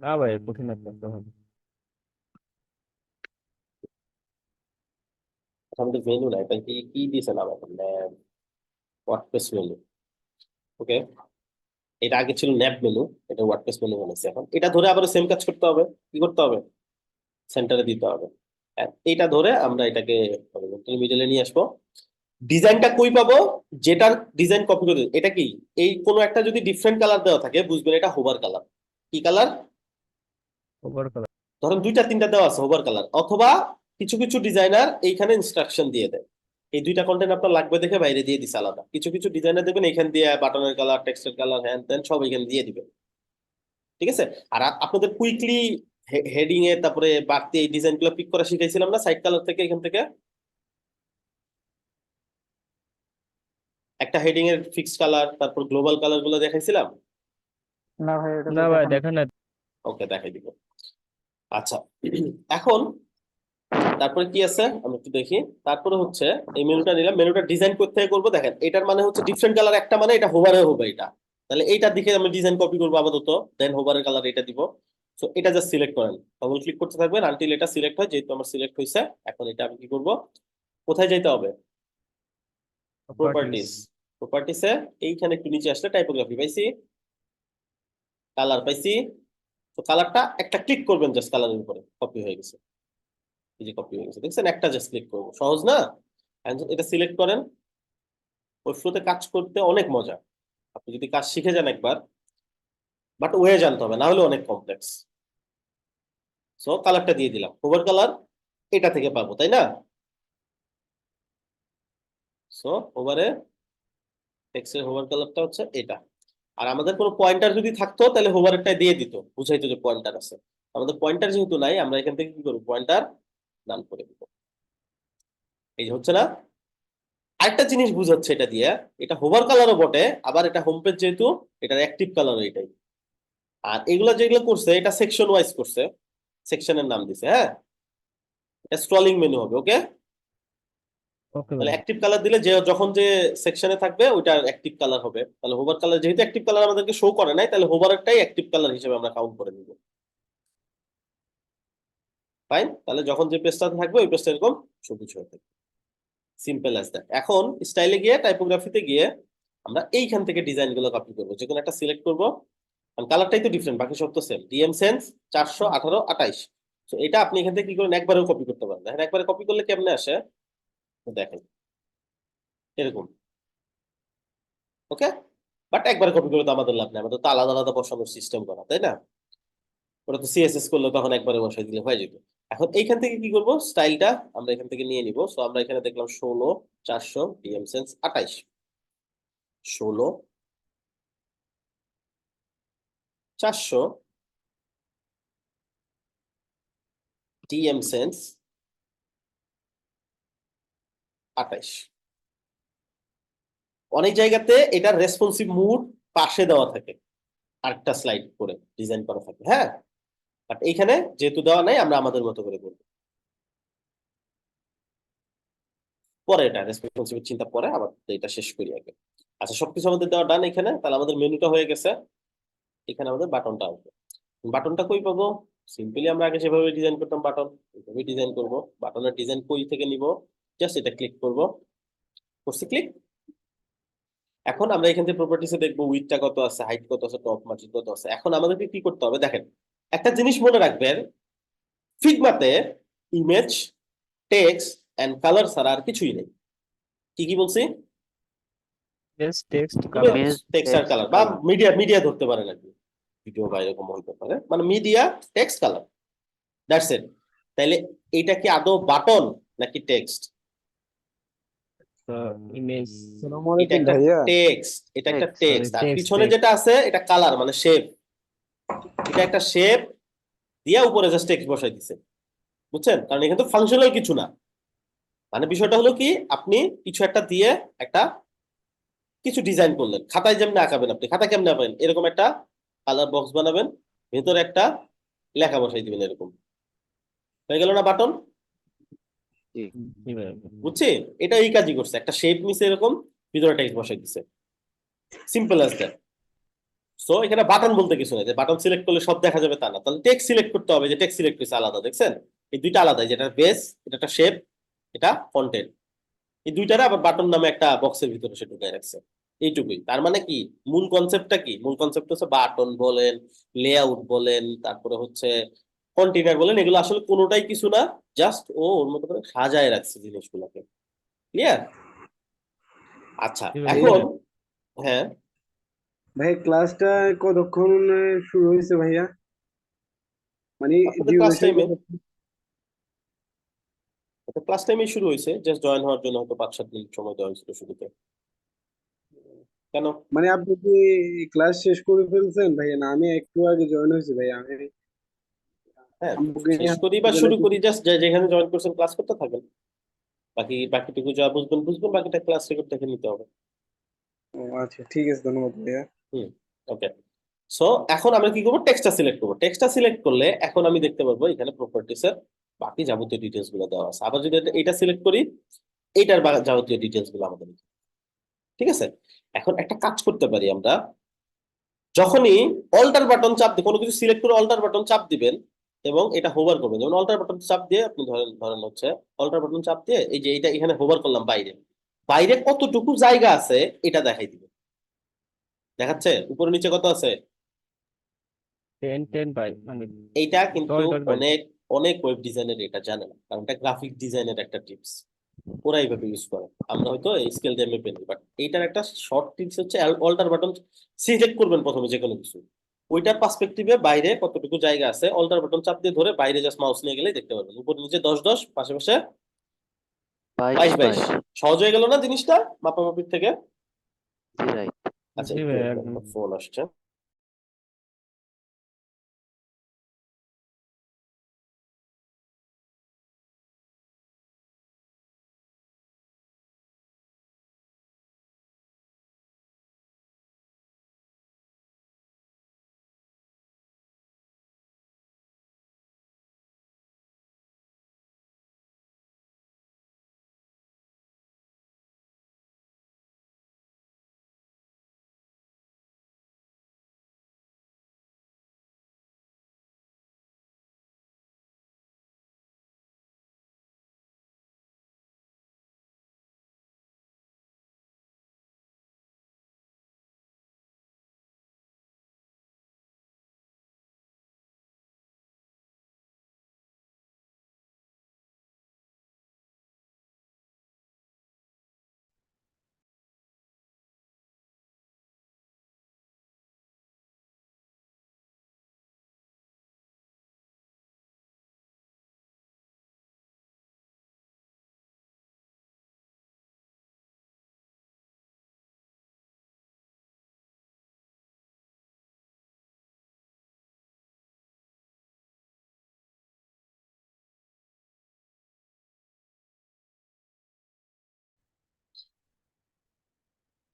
না ভাই কঠিন একটা হবে আমাদের মেনু না, এটা কি কি দিয়েছে নাম এখন, ওয়ার্ডপ্রেস মেনু। ওকে, এটা আগে ছিল ন্যাপ মেনু, এটা ওয়ার্ডপ্রেস মেনু বানাইছে এখন। এটা ধরে আবার সেম কাজ করতে হবে। কি করতে হবে, সেন্টারে দিতে হবে। হ্যাঁ, এটা ধরে আমরা এটাকে মিডলে নিয়ে আসবো। ডিজাইনটা কই পাবো, যেটার ডিজাইন কপি করে এটা কি, এই কোনো একটা যদি ডিফারেন্ট কালার দেওয়া থাকে বুঝবেন এটা হোভার কালার। কি কালার? ওভার কালার ধরেন 2-3টা দেওয়া আছে হোভার কালার, অথবা কিছু কিছু ডিজাইনার এইখানে ইনস্ট্রাকশন দিয়ে দেয়। এই দুইটা কন্টেন্ট আপনার লাগবে দেখে বাইরে দিয়ে দিছে আলাদা। কিছু কিছু ডিজাইনার দেখবেন এখান দিয়ে বাটনের কালার, টেক্সটের কালার, হ্যান ত্যান সব এখানে দিয়ে দিবে। ঠিক আছে, আর আপনাদের কুইকলি হেডিং এ তারপরে বাড়তি এই ডিজাইন গুলো পিক করা শিখাইছিলাম না সাইড কালার থেকে, এখান থেকে একটা হেডিং এর ফিক্সড কালার, তারপর গ্লোবাল কালার গুলো দেখাইছিলাম। না ভাই এটা না তো ভাই দেখানো- দেখেন না ওকে, দেখাই দিব। আচ্ছা, এখন তারপরে কি আছে আমি একটু দেখি। তারপরে হচ্ছে এই মেনুটা নিলাম, মেনুটা ডিজাইন করতে করবো। দেখেন এটার মানে হচ্ছে ডিফারেন্ট কালার একটা, মানে এটা হোভারে হবে এটা। তাহলে এইটার দিকে আমি ডিজাইন কপি করবো আপাতত, দেন হোভারের কালার এটা দিব। সো এটা জাস্ট সিলেক্ট করেন, ডবল ক্লিক করতে থাকবেন আনটিল এটা সিলেক্ট হয়। যেহেতু আমার সিলেক্ট হয়েছে, এখন এটা আমি কি করব, কোথায় যাইতে হবে? প্রপার্টিস। প্রপার্টিসে এইখানে একটু নিচে আসলে টাইপোগ্রাফি পাইছি, কালার পাইছি। তো কালারটা একটা ক্লিক করবেন, জাস্ট কালারের উপরে কপি হয়ে গেছে। এই যে কপি হয়ে গেছে, দেখছেন? একটা জাস্ট ক্লিক করবো, সহজ না? এটা সিলেক্ট করেন। ওই ফ্লোতে কাজ করতে অনেক মজা, আপনি যদি কাজ শিখে যান একবার, বাট ওয়ে জানতে হবে, না হলে অনেক কমপ্লেক্স। সো কালারটা দিয়ে দিলাম, ওভার কালার এটা থেকে পাবো, তাই না? সো ওভারে টেক্সটের হোভার কালারটা হচ্ছে এটা। আর আমাদের কোনো পয়েন্টার যদি থাকতো তাহলে হোভারেরটা দিয়ে দিত, বুঝাইতো যে পয়েন্টার আছে। আমাদের পয়েন্টার যেহেতু নাই, আমরা এখান থেকে কি করবো, পয়েন্টার নাম করে দিব। এই যে হচ্ছে না? আরেকটা জিনিস বুঝাচ্ছে এটা দিয়ে, এটা হোভার কালারও বটে, আবার এটা হোম পেজ যেহেতু এটার অ্যাক্টিভ কালারও এটাই। আর এগুলো যেগুলো করছে এটা সেকশন ওয়াইজ করছে, সেকশনের নাম দিছে। হ্যাঁ, এটা স্ক্রলিং মেনু হবে। ওকে, ওকে তাহলে ভাই। অ্যাক্টিভ কালার দিলে যে যখন যে সেকশনে থাকবে ওইটা অ্যাক্টিভ কালার হবে। তাহলে হোভার কালার যেহেতু অ্যাক্টিভ কালার আমাদেরকে শো করে নাই, তাহলে হোভারটাই অ্যাক্টিভ কালার হিসেবে আমরা কাউন্ট করে দিব। ফাইন, তাহলে যখন যে পেজটাতে থাকবে ওই পেজটা এরকম সবুজ হয়ে থাকবে। Simple as that. এখন স্টাইলে গিয়ে টাইপোগ্রাফিতে গিয়ে আমরা এইখান থেকে ডিজাইন গুলো কপি করবো, যে কোনো একটা সিলেক্ট করবো। কারণ কালারটাই তো ডিফারেন্ট, বাকি সব তো সেম। DM sense 418 28। তো এটা আপনি এখান থেকে কি করেন, একবারেও কপি করতে পারেন। দেখেন একবারে কপি করলে কেমনে আসে, তো দেখেন এরকম। ওকে, বাট একবারে কপি করে তো আমাদের লাভ নেই, আমাদের তো আলাদা আলাদা বসানোর সিস্টেম করা, তাই না? ওটা তো সিএসএস করলে তখন একবারে বসাই দিলে হয়ে যেত। এখন এইখান থেকে কি করব, স্টাইলটা আমরা এখান থেকে নিয়ে নিব। সো আমরা এখানে দেখলাম 16 400 ডিএম সেন্স 28, 16 400 ডিএম সেন্স 28। অনেক জায়গাতে এটার রেসপন্সিভ মুড পাশে দেওয়া থাকে, আরেকটা স্লাইড করে ডিজাইন করা থাকে। হ্যাঁ, বাট এইখানে যেহেতু দেওয়া নাই, আমরা আমাদের মতো করে করব। পরে এটা রেসপন্সিভ চিন্তা পরে, আবার এটা শেষ করি আগে। আচ্ছা, সবকিছু আমাদের দেওয়া ডান এখানে, তাহলে আমাদের মেনুটা হয়ে গেছে। এখানে আমাদের বাটনটা আসবে। বাটনটা কই পাবো? সিম্পলি আমরা আগে যেভাবে ডিজাইন করতাম বাটন, ওইভাবেই ডিজাইন করব। বাটনের ডিজাইন কই থেকে নিব, জাস্ট এটা ক্লিক করব, করছি ক্লিক। এখন আমরা এখান থেকে প্রপার্টিসে দেখবো উইডথটা কত আছে, হাইট কত আছে, টপ মার্জিন কত আছে। এখন আমাদেরকে কি করতে হবে, দেখেন একটা জিনিস মনে রাখবেন, ফিগমাতে ইমেজ, টেক্সট এন্ড কালার ছাড়া আর কিছুই নেই। কি কি বলছি? Image, text, colour. Image, Image, text আর text, কালার, বা color. মিডিয়া, মিডিয়া ধরতে পারেন আর কি, ভিডিও বা এরকম হইতে পারে, মানে media, text, colour, that's it. তাইলে এটা কি আদৌ বাটন নাকি টেক্সট? ইমেজ, এটা একটা টেক্সট, এটা একটা Text, টেক্সট। আর text, পিছনে text. যেটা আছে এটা কালার, মানে শেপ। এটা একটা শেপ দিয়া উপরে জাস্ট টেক্সট বসাই দিছে, বুঝছেন? কারণ এখানে তো ফাংশনাল কিছু না। মানে বিষয়টা হলো কি, আপনি কিছু একটা দিয়ে একটা কিছু ডিজাইন করলেন, খাতায় যেমনি আঁকাবেন, আপনি খাতা কেমনে আঁকাবেন, এরকম একটা কালার বক্স বানাবেন, ভেতরে একটা লেখা বসাই দিবেন, এরকম হয়ে গেল না বাটন? জি, বুঝছি? এটা এই কাজই করছে, একটা শেপ নিছে এরকম, ভিতরে টেক্সট বসাই দিছে। Simple as that. সো এখানে বাটন বলতে কিছু নেই যে বাটন সিলেক্ট করলে সব দেখা যাবে তা না। তাহলে টেক্সট সিলেক্ট করতে হবে, যে টেক্সট সিলেক্ট করেছে আলাদা, দেখছেন? এই দুইটা আলাদা, যেটা বেস, এটা একটা শেপ, এটা কন্টেন্ট। এই দুইটারে আবার বাটন নামে একটা বক্সের ভিতরে সে ঢুকাই রাখছে। এইটুকুই। তার মানে কি, মূল কনসেপ্টটা কি? মূল কনসেপ্ট হচ্ছে বাটন বলেন, লেআউট বলেন, তারপরে হচ্ছে কন্টেইনার বলেন, এগুলো আসলে কোনোটাই কিছু না, জাস্ট ও ওর মতো করে সাজায় রাখছে জিনিসগুলোকে। ক্লিয়ার? আচ্ছা, এখন হ্যাঁ, ভাই ক্লাসটা কতক্ষণ শুরু হয়েছে ভাইয়া? মানে আপনাদের ক্লাস ডিউরেশন টাইমে, ক্লাস টাইমে শুরু হয়েছে, জাস্ট জয়েন হওয়ার জন্য হয়তো 5-7 মিনিট সময় দেওয়া হয়েছিল শুরুতে। কেন? মানে আপনি কি ক্লাস শেষ করে ফেলছেন ভাইয়া? না আমি একটু আগে জয়েন হয়েছি ভাইয়া। আমি হ্যাঁ, আম্মুকে নিয়ে শেষ করি বা হাসপাতালে শুরু করি, জাস্ট যেখানে জয়েন করছেন ক্লাস করতে থাকেন। বাকিটুকু যা বুঝবেন বুঝবেন, বাকিটা ক্লাস রেকর্ড দেখে নিতে হবে। ও আচ্ছা, ঠিক আছে, ধন্যবাদ ভাইয়া। হুম, ওকে। সো এখন আমরা কি করবো, টেক্সটটা সিলেক্ট করবো। টেক্সটটা সিলেক্ট করলে এখন আমি দেখতে পারবো এখানে প্রপার্টিস এর বাকি যাবতীয় ডিটেলস গুলো দেওয়া আছে। আবার যদি এটা সিলেক্ট করি, এইটার যাবতীয় ডিটেলস গুলো আমাদের, ঠিক আছে? এখন একটা কাজ করতে পারি আমরা, যখনই অল্টার বাটন চাপ দিই, কোনো কিছু সিলেক্ট করে অল্টার বাটন চাপ দিবেন, এবং এটা হোভার করবেন, যেমন অল্টার বাটন চাপ দিয়ে আপনি ধরেন ধরেন হচ্ছে অল্টার বাটন চাপ দিয়ে এই যে এটা এখানে হোভার করলাম, বাইরে বাইরে কতটুকু জায়গা আছে এটা দেখাই দিবে। দেখাচ্ছে উপরে নিচে কত আছে? 10 বাই মানে এইটা কিন্তু 10 বাই অনেক অনেক ওয়েব ডিজাইনের এটা জানে না, কারণ এটা গ্রাফিক ডিজাইনের একটা টিপস, ওরা এইভাবে ইউজ করে। আমরা হয়তো এই স্কেল দিয়ে মেপে নিই, বাট এইটার একটা শর্ট টিপস হচ্ছে অল্টার বাটন সিলেক্ট করবেন প্রথমে যে কোনো কিছু, ওইটার পার্সপেক্টিভে বাইরে কতটুকু জায়গা আছে অল্টার বাটন চাপ দিয়ে ধরে বাইরে জাস্ট মাউস নিয়ে গেলেই দেখতে পারবেন। উপরে নিচে 10 10, পাশে পাশে 22 22 22। সহজ হয়ে গেল না জিনিসটা মাপামাপির থেকে? জি রাইট। আচ্ছা, জি একটু ভাই, wait একদম। করেন, ফোন আসছে।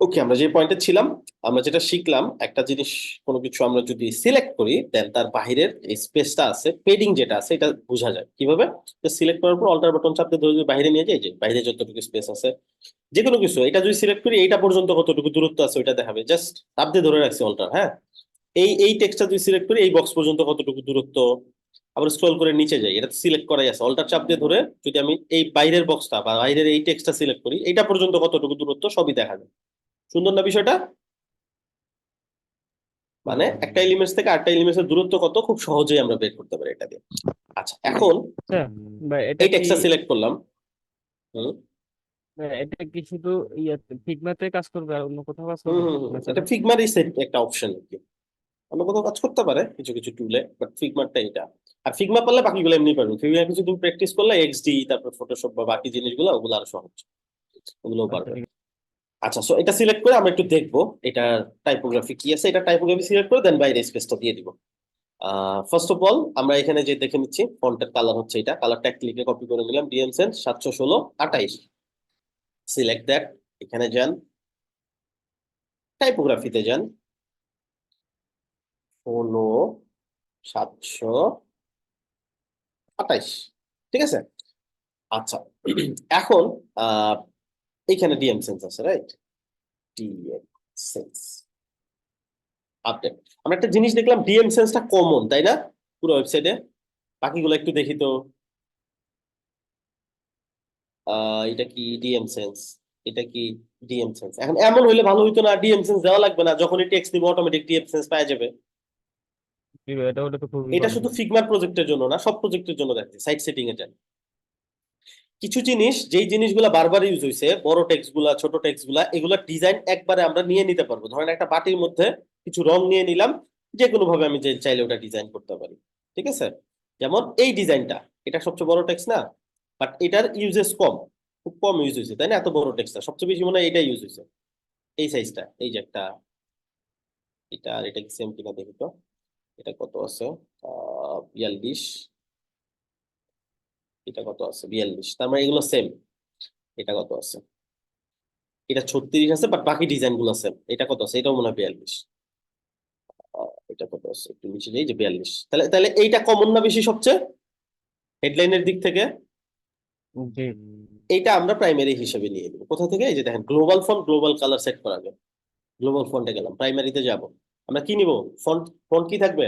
ওকে, আমরা যে পয়েন্টে ছিলাম, আমরা যেটা শিখলাম, একটা জিনিস কোনো কিছু আমরা যদি সিলেক্ট করি দেন তার বাহিরের এই স্পেসটা আছে, পেডিং যেটা আছে, এটা বোঝা যায় কিভাবে? সিলেক্ট করার পর অল্টার বাটন চাপতে ধরে যদি বাইরে নিয়ে যায়, যে বাইরে যতটুকু স্পেস আছে যে কোনো কিছু, এটা যদি সিলেক্ট করি এইটা পর্যন্ত কতটুকু দূরত্ব আছে ওইটা দেখাবে। জাস্ট চাপ দিয়ে ধরে রাখছি অল্টার, হ্যাঁ, এই টেক্সটটা যদি সিলেক্ট করি এই বক্স পর্যন্ত কতটুকু দূরত্ব। আবার স্ক্রল করে নিচে যাই, এটা সিলেক্ট করাই আছে, অল্টার চাপ দিয়ে ধরে যদি আমি এই বাইরের বক্সটা বা বাইরের এই টেক্সটটা সিলেক্ট করি এইটা পর্যন্ত কতটুকু দূরত্ব সবই দেখা যায়। সুন্দর না বিষয়টা? মানে একটা এলিমেন্টস থেকে আরেকটা এলিমেন্টস এর দূরত্ব কত খুব সহজেই আমরা বের করতে পারি এটা দিয়ে। আচ্ছা, এখন আচ্ছা ভাই, এটা এই কি টেক্সটটা সিলেক্ট করলাম। হুম এটা কি শুধু ইয়াতে ফিগমাতে কাজ করবে আর অন্য কোথাও কাজ হুম করবে হুম হুম। না এটা স্যার? ফিগমারই সেট একটা অপশন আর কি, অন্য কোথাও কাজ করতে পারে কিছু কিছু টুলে, বাট ফিগমারটা এটা। আর ফিগমা পারলে বাকিগুলো এমনি পারবেন, ফিগমা কিছুদিন প্র্যাকটিস করলে এক্সডি তারপর ফটোশপ বা বাকি জিনিসগুলো ওগুলো আরো সহজ, ওগুলোও আচ্ছা পারবেন। ঠিক আচ্ছা, সো এটা সিলেক্ট করে আমরা একটু দেখবো এটার টাইপোগ্রাফি কি আছে। এটা টাইপোগ্রাফি সিলেক্ট করে দেন বাইরে স্পেসটা দিয়ে দিব। ফার্স্ট অফ অল আমরা এখানে যে দেখে নিচ্ছি ফন্টের কালার হচ্ছে এটা, কালারটা ক্লিকে কপি করে নিলাম, ডিএমসেন্স 716 28, সিলেক্ট দ্যাট, এখানে যান, টাইপোগ্রাফিতে যান, 16 728, ঠিক আছে। আচ্ছা, এখন আহ এখানে ডিএমসেন্স আছে, রাইট? ডিএমসেন্স আপডেট। আমরা একটা জিনিস দেখলাম, ডিএমসেন্সটা কমন, তাই না পুরো ওয়েবসাইটে? বাকিগুলো একটু দেখি তো। এটা কি ডিএমসেন্স? এটা কি ডিএমসেন্স? এখন এমন হইলে ভালো হইতো না, ডিএমসেন্স দেওয়া লাগবে না, যখনই টেক্সট দিব অটোমেটিক ডিএমসেন্স পাওয়া যাবে। আছে ভাই, এটা হলে তো খুবই এটা ভালো শুধু হয়। ফিগমার প্রজেক্টের জন্য না, সব প্রজেক্টের জন্য দেখছি, সাইট সেটিং এ যান। কিছু জিনিস, যেই জিনিসগুলো বারবার ইউজ হয়েছে, বড় টেক্সট গুলা ছোট টেক্সট গুলা, এগুলা ডিজাইন একবারে আমরা নিয়ে নিতে পারবো। ধরেন একটা বাটির মধ্যে কিছু রং নিয়ে নিলাম, যে কোনো ভাবে আমি যে চাইলে ওটা ডিজাইন করতে পারি, ঠিক আছে। যেমন এই ডিজাইনটা, এটা সবচেয়ে বড় টেক্সট না, বাট এটার ইউজেস কম, খুব কম ইউজ হয়েছে, তাই না? এত বড় টেক্সটটা সবচেয়ে বেশি মনে হয় এটা ইউজ হয়েছে, এই সাইজটা, এই যে একটা, এটা আর এটা কি সেম কিনা দেখি তো। এটা কত আছে? 42, এটা কত আছে? 42, তার মানে এগুলো সেম। এটা কত আছে? এটা 36 আছে, বাট বাকি ডিজাইন গুলো সেম। এটা কত আছে? এটাও মনে হয় 42। এটা কত আছে? একটু নিচে যাই, যে 42। তাহলে তাহলে এইটা কমন না বেশি সবচেয়ে হেডলাইনের দিক থেকে? জি এইটা আমরা প্রাইমারি হিসেবে নিয়ে নিব। কোথা থেকে? এই যে দেখেন, global font, global colour set করা যায়। গ্লোবাল ফন্টে গেলাম, প্রাইমারিতে যাব, আমরা কি নিব? ফন্ট, ফন্ট কি থাকবে?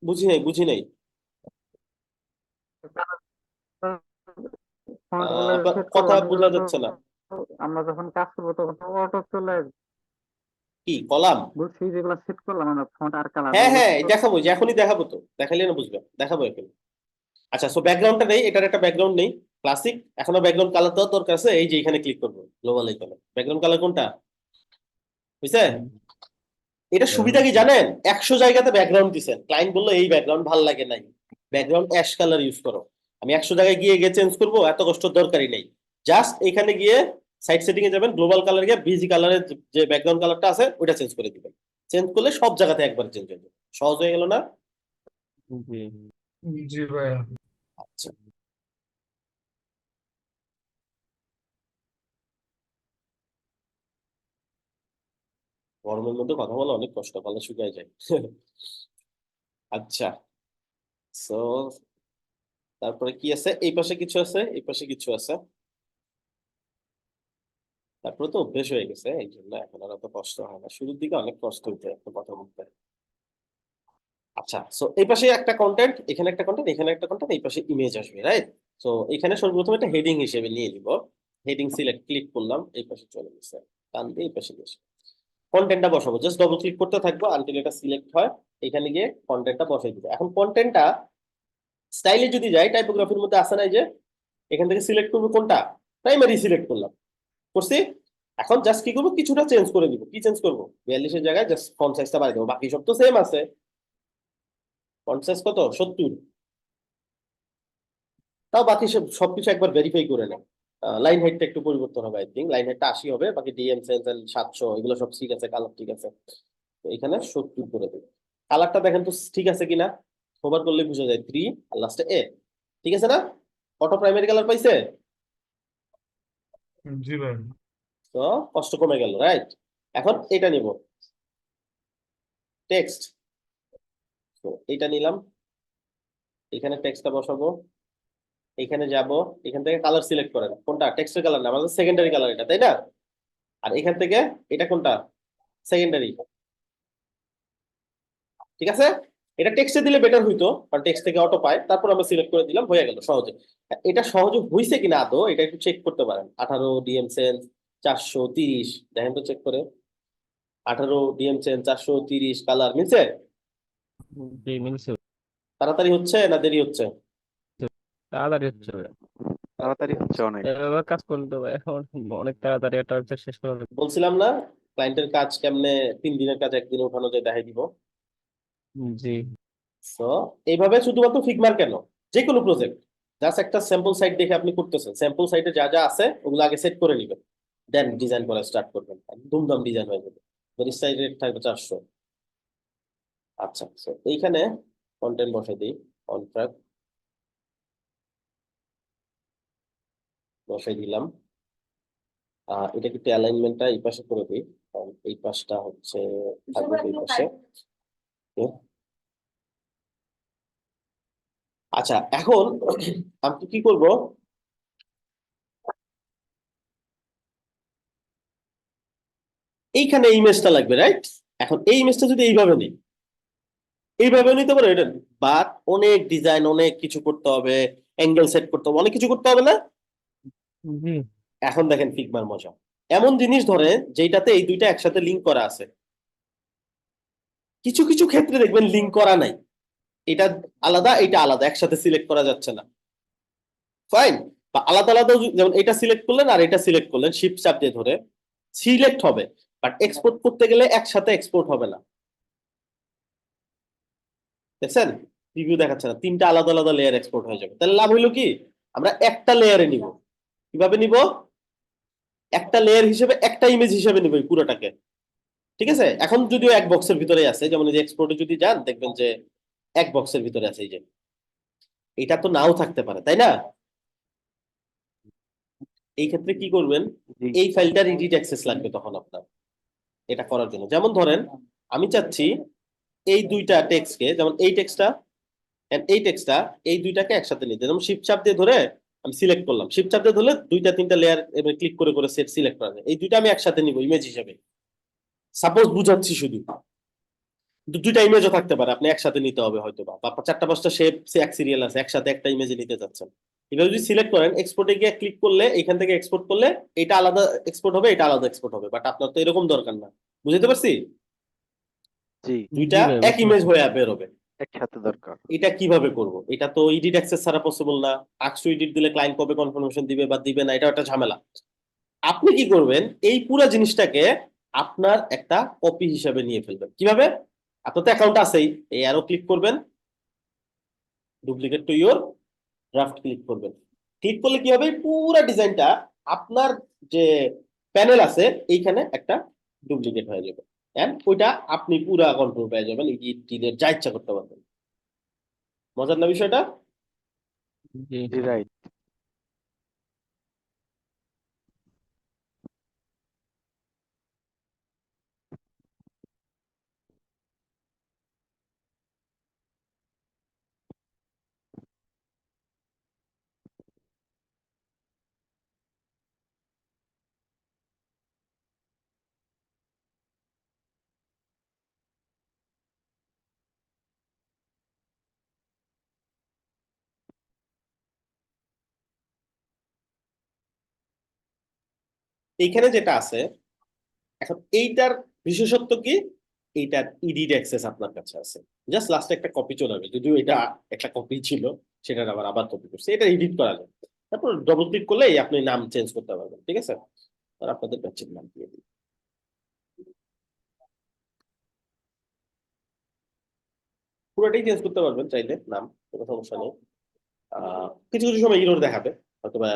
বুঝি নাই ফন্ট গুলো সেট কথা করলাম বোঝা এগুলো তো যাচ্ছে না। আমরা যখন কাজ করবো তখন তো অটো চলে আসবে। কি কলাম? বলছি যেগুলো সেট করলাম আমরা ফন্ট আর কালার হ্যাঁ এগুলো হ্যাঁ, তো দেখাবো যে, এখনই দেখাবো তো, দেখালে না বুঝবে, দেখাবো এখন। আচ্ছা, সো ব্যাকগ্রাউন্ডটা নেই, এটার একটা ব্যাকগ্রাউন্ড নেই ক্লাসিক। এখনো ব্যাকগ্রাউন্ড কালার দেওয়ার দরকার আছে, এই যে এখানে ক্লিক করবো গ্লোবাল আইকনে। ব্যাকগ্রাউন্ড কালার কোনটা বুঝছে? এটা সুবিধা কি জানেন? 100 জায়গাতে ব্যাকগ্রাউন্ড দিছেন, ক্লায়েন্ট বললো এই ব্যাকগ্রাউন্ড ভালো লাগে নাই, ব্যাকগ্রাউন্ড অ্যাশ কালার ইউজ করো। আমি 100 জায়গায় গিয়ে গিয়ে চেঞ্জ করবো, এত কষ্ট দরকারই নেই। জাস্ট এখানে গিয়ে সাইড সেটিং এ যাবেন, গ্লোবাল কালার গিয়ে বিজি কালারের যে ব্যাকগ্রাউন্ড কালারটা আছে ওটা চেঞ্জ করে দিবেন। চেঞ্জ করলে সব জায়গাতে একবার চেঞ্জ হয়ে যাবে। সহজ হয়ে গেল না? জি। জি ভাইয়া। আচ্ছা, গরমের মধ্যে কথা বলা অনেক কষ্ট, গলা শুকায় যায়। আচ্ছা, সো তারপরে কি আছে? এই পাশে কিছু আছে, এই পাশে কিছু আছে। তারপরে তো অভ্যেস হয়ে গেছে, এই জন্য এখন আর অত কষ্ট হয় না। শুরুর দিকে অনেক কষ্ট হইতো একটা কথা বলতে। আচ্ছা, সো এই পাশে একটা কন্টেন্ট, এখানে একটা কন্টেন্ট, এখানে একটা কন্টেন্ট, এই পাশে ইমেজ আসবে, রাইট? সো এখানে সর্বপ্রথম একটা হেডিং হিসেবে নিয়ে নিব। হেডিং সিলেক্ট ক্লিক করলাম, এই পাশে চলে গেছে, টান দিয়ে এই পাশে গেছে। কন্টেন্টটা বসাবো, জাস্ট ডবল ক্লিক করতে থাকবো আনটিল এটা সিলেক্ট হয়। এখানে গিয়ে কন্টেন্টটা বসাই দিবে। এখন কন্টেন্টটা স্টাইলে যদি যাই, টাইপোগ্রাফির মধ্যে আসে নাই যে, এখান থেকে সিলেক্ট করবো কোনটা, প্রাইমারি সিলেক্ট করলাম, করছি। এখন জাস্ট কি করবো, কিছুটা চেঞ্জ করে দিব। কি চেঞ্জ করবো? 42-এর জায়গায় জাস্ট ফন্ট সাইজটা বাড়িয়ে দেবো, বাকি সব তো সেম আছে। ফন্ট সাইজ কত? 70। তাও বাকি সবকিছু একবার ভেরিফাই করে নেয়। লাইন হাইটটা একটু পরিবর্তন হবে, আই থিঙ্ক লাইন হাইটটা 80 হবে, বাকি ডিএম সেন্স 700 এগুলো সব ঠিক আছে, কালার ঠিক আছে। তো এখানে 70 করে দেবো। কালারটা দেখেন তো ঠিক আছে কিনা, ওভার করলে বুঝা যায় 3 আর লাস্টে এ। ঠিক আছে না? অটো প্রাইমারি কালার পাইছে? জি ভাই। তো কষ্ট কমে গেল, রাইট? এখন এটা নিব, টেক্সট। তো এটা নিলাম, এখানে টেক্সটটা বসাবো, এখানে যাব, এখান থেকে কালার সিলেক্ট করেন কোনটা, টেক্সটের কালার না, আমাদের সেকেন্ডারি কালার এটা, তাই না? আর এখান থেকে এটা কোনটা, সেকেন্ডারি। ঠিক আছে, এটা টেক্সটে দিলে বেটার হইতো, কারণ টেক্সট থেকে অটো পায়। তারপর আমরা সিলেক্ট করে দিলাম, হয়ে গেল সহজে। এটা সহজে হইছে কিনা আদৌ, এটা একটু চেক করতে পারেন। 18 ডিএম সেন্স 430, দেখেন তো চেক করে। 18 ডিএম সেন্স 430 কালার মিলছে? জি মিলছে। তাড়াতাড়ি হচ্ছে না দেরি হচ্ছে? তাড়াতাড়ি হচ্ছে ভাইয়া। তাড়াতাড়ি হচ্ছে অনেক। এভাবে কাজ করলে তো ভাই এখন অনেক তাড়াতাড়ি একটা ওয়েবসাইট শেষ করা যাবে। বলছিলাম না, ক্লায়েন্টের কাজ কেমনে 3 দিনের কাজ একদিনে উঠানো যায় দেখাই দিব। জি। তো এইভাবে শুধুমাত্র ফিগমার কেন, যে কোনো প্রজেক্ট, জাস্ট একটা স্যাম্পল সাইট দেখে আপনি করতেছেন, স্যাম্পল সাইটে যা যা আছে ওগুলো আগে সেট করে নেবেন, দেন ডিজাইন করা স্টার্ট করবেন, ধুমধাম ডিজাইন হয়ে যাবে। সাইট রেট থাকবে 400। আচ্ছা, so এইখানে কন্টেন্ট বসাই দিই, কন্ট্রাক্ট বসাই দিলাম। এটা কিন্তু অ্যালাইনমেন্টটা এই পাশে করে দিই, কারণ এই পাশটা হচ্ছে থাকবে এই পাশে। Okay? আচ্ছা, এখন আমি কি করব, এইখানে ইমেজটা লাগবে, রাইট? এখন এই ইমেজটা যদি এইভাবে নিই, এইভাবে নিতে পারো এটা, বাট অনেক ডিজাইন, অনেক কিছু করতে হবে, অ্যাঙ্গেল সেট করতে হবে, অনেক কিছু করতে হবে না? জি। এখন দেখেন ফিগমার মজা, এমন জিনিস ধরে যেটাতে এই দুইটা একসাথে লিংক করা আছে। কিছু কিছু ক্ষেত্রে দেখবেন লিংক করা নাই, এটা আলাদা এটা আলাদা, একসাথে সিলেক্ট করা যাচ্ছে না, ফাইন। বা আলাদা আলাদা, যেমন এটা সিলেক্ট করলেন আর এটা সিলেক্ট করলেন, শিফট চাপ দিয়ে ধরে সিলেক্ট হবে, বাট এক্সপোর্ট করতে গেলে একসাথে এক্সপোর্ট হবে না। দেখছেন, প্রিভিউ দেখাচ্ছে না, 3টা আলাদা আলাদা লেয়ার এক্সপোর্ট হয়ে যাবে। তাহলে লাভ হইলো কি, আমরা একটা লেয়ারে নিব। কিভাবে নিব? একটা লেয়ার হিসেবে, একটা ইমেজ হিসেবে নিব এই পুরোটাকে। ঠিক আছে, এখন যদিও এক বক্সের ভিতরে আছে, যেমন এই যে এক্সপোর্টে যদি যান দেখবেন যে এক বক্সের ভিতরে আছে। এই যে এটা তো নাও থাকতে পারে, তাই না? এই ক্ষেত্রে কি করবেন, জি। এই ফাইলটার এডিট অ্যাক্সেস লাগবে তখন আপনার এটা করার জন্য। যেমন ধরেন আমি চাচ্ছি এই দুইটা টেক্সটকে, যেমন এই টেক্সটটা এন্ড এই টেক্সটটা, এই দুইটাকে একসাথে নিতে, যেমন শিফট চাপ দিয়ে ধরে আমি সিলেক্ট করলাম, শিফট চাপ দিয়ে ধরলে 2-3টা লেয়ার এবার ক্লিক করে করে সেট সিলেক্ট করা যায়। এই দুইটা আমি একসাথে নিব ইমেজ হিসেবে, সাপোজ বুঝাচ্ছি শুধু। দুইটা ইমেজও থাকতে পারে, আপনি একসাথে নিতে হবে হয়তো, বা আপনার 4-5টা শেপ এক সিরিয়াল আছে, একসাথে একটা ইমেজে নিতে চাচ্ছেন। এবার যদি সিলেক্ট করেন, এক্সপোর্টে গিয়ে ক্লিক করলে এখান থেকে এক্সপোর্ট করলে এটা আলাদা এক্সপোর্ট হবে, এটা আলাদা এক্সপোর্ট হবে, বাট আপনার তো এরকম দরকার না। বুঝতে পারছি? জি, দুইটা জি ভাই, এক বুঝতে ইমেজ পারছি। হয়ে বের হবে। একসাথে দরকার। এটা কিভাবে করব? এটা তো এডিট অ্যাক্সেস ছাড়া পসিবল না। আক্স টু এডিট দিলে ক্লায়েন্ট কবে কনফার্মেশন দিবে বা দিবে না, এটা একটা ঝামেলা। আপনি কি করবেন, এই পুরো জিনিসটাকে আপনার একটা কপি হিসাবে নিয়ে ফেলবেন। কিভাবে? আপনার তো অ্যাকাউন্ট আছেই, এই অ্যারো ক্লিক করবেন, duplicate to your draft click করবেন। ক্লিক করলে কি হবে, পুরো ডিজাইনটা আপনার যে প্যানেল আছে এইখানে একটা ডুপ্লিকেট হয়ে যাবে, এন্ড ওইটা আপনি পুরা কন্ট্রোল পেয়ে যাবেন, এডিট ডিলেট যা ইচ্ছা করতে পারবেন। মজার না বিষয়টা? জি জি রাইট। এইখানে যেটা আছে এখন, এইটার বিশেষত্ব কি, এইটার ইডিট অ্যাক্সেস আপনার কাছে আছে। জাস্ট লাস্টে একটা কপি চলে যাবে, যদিও এটা একটা কপি ছিল, সেটা আবার আবার কপি করছে, এটা এডিট করা যায়। তারপর ডবল ক্লিক করলেই আপনি নাম চেঞ্জ করতে পারবেন। ঠিক আছে, আর আপনাদের ব্যাচের নাম দিয়ে দিই, পুরোটাই চেঞ্জ করতে পারবেন চাইলে নাম, কোনো সমস্যা নেই। কিছু কিছু সময় ইরর দেখাবে, অথবা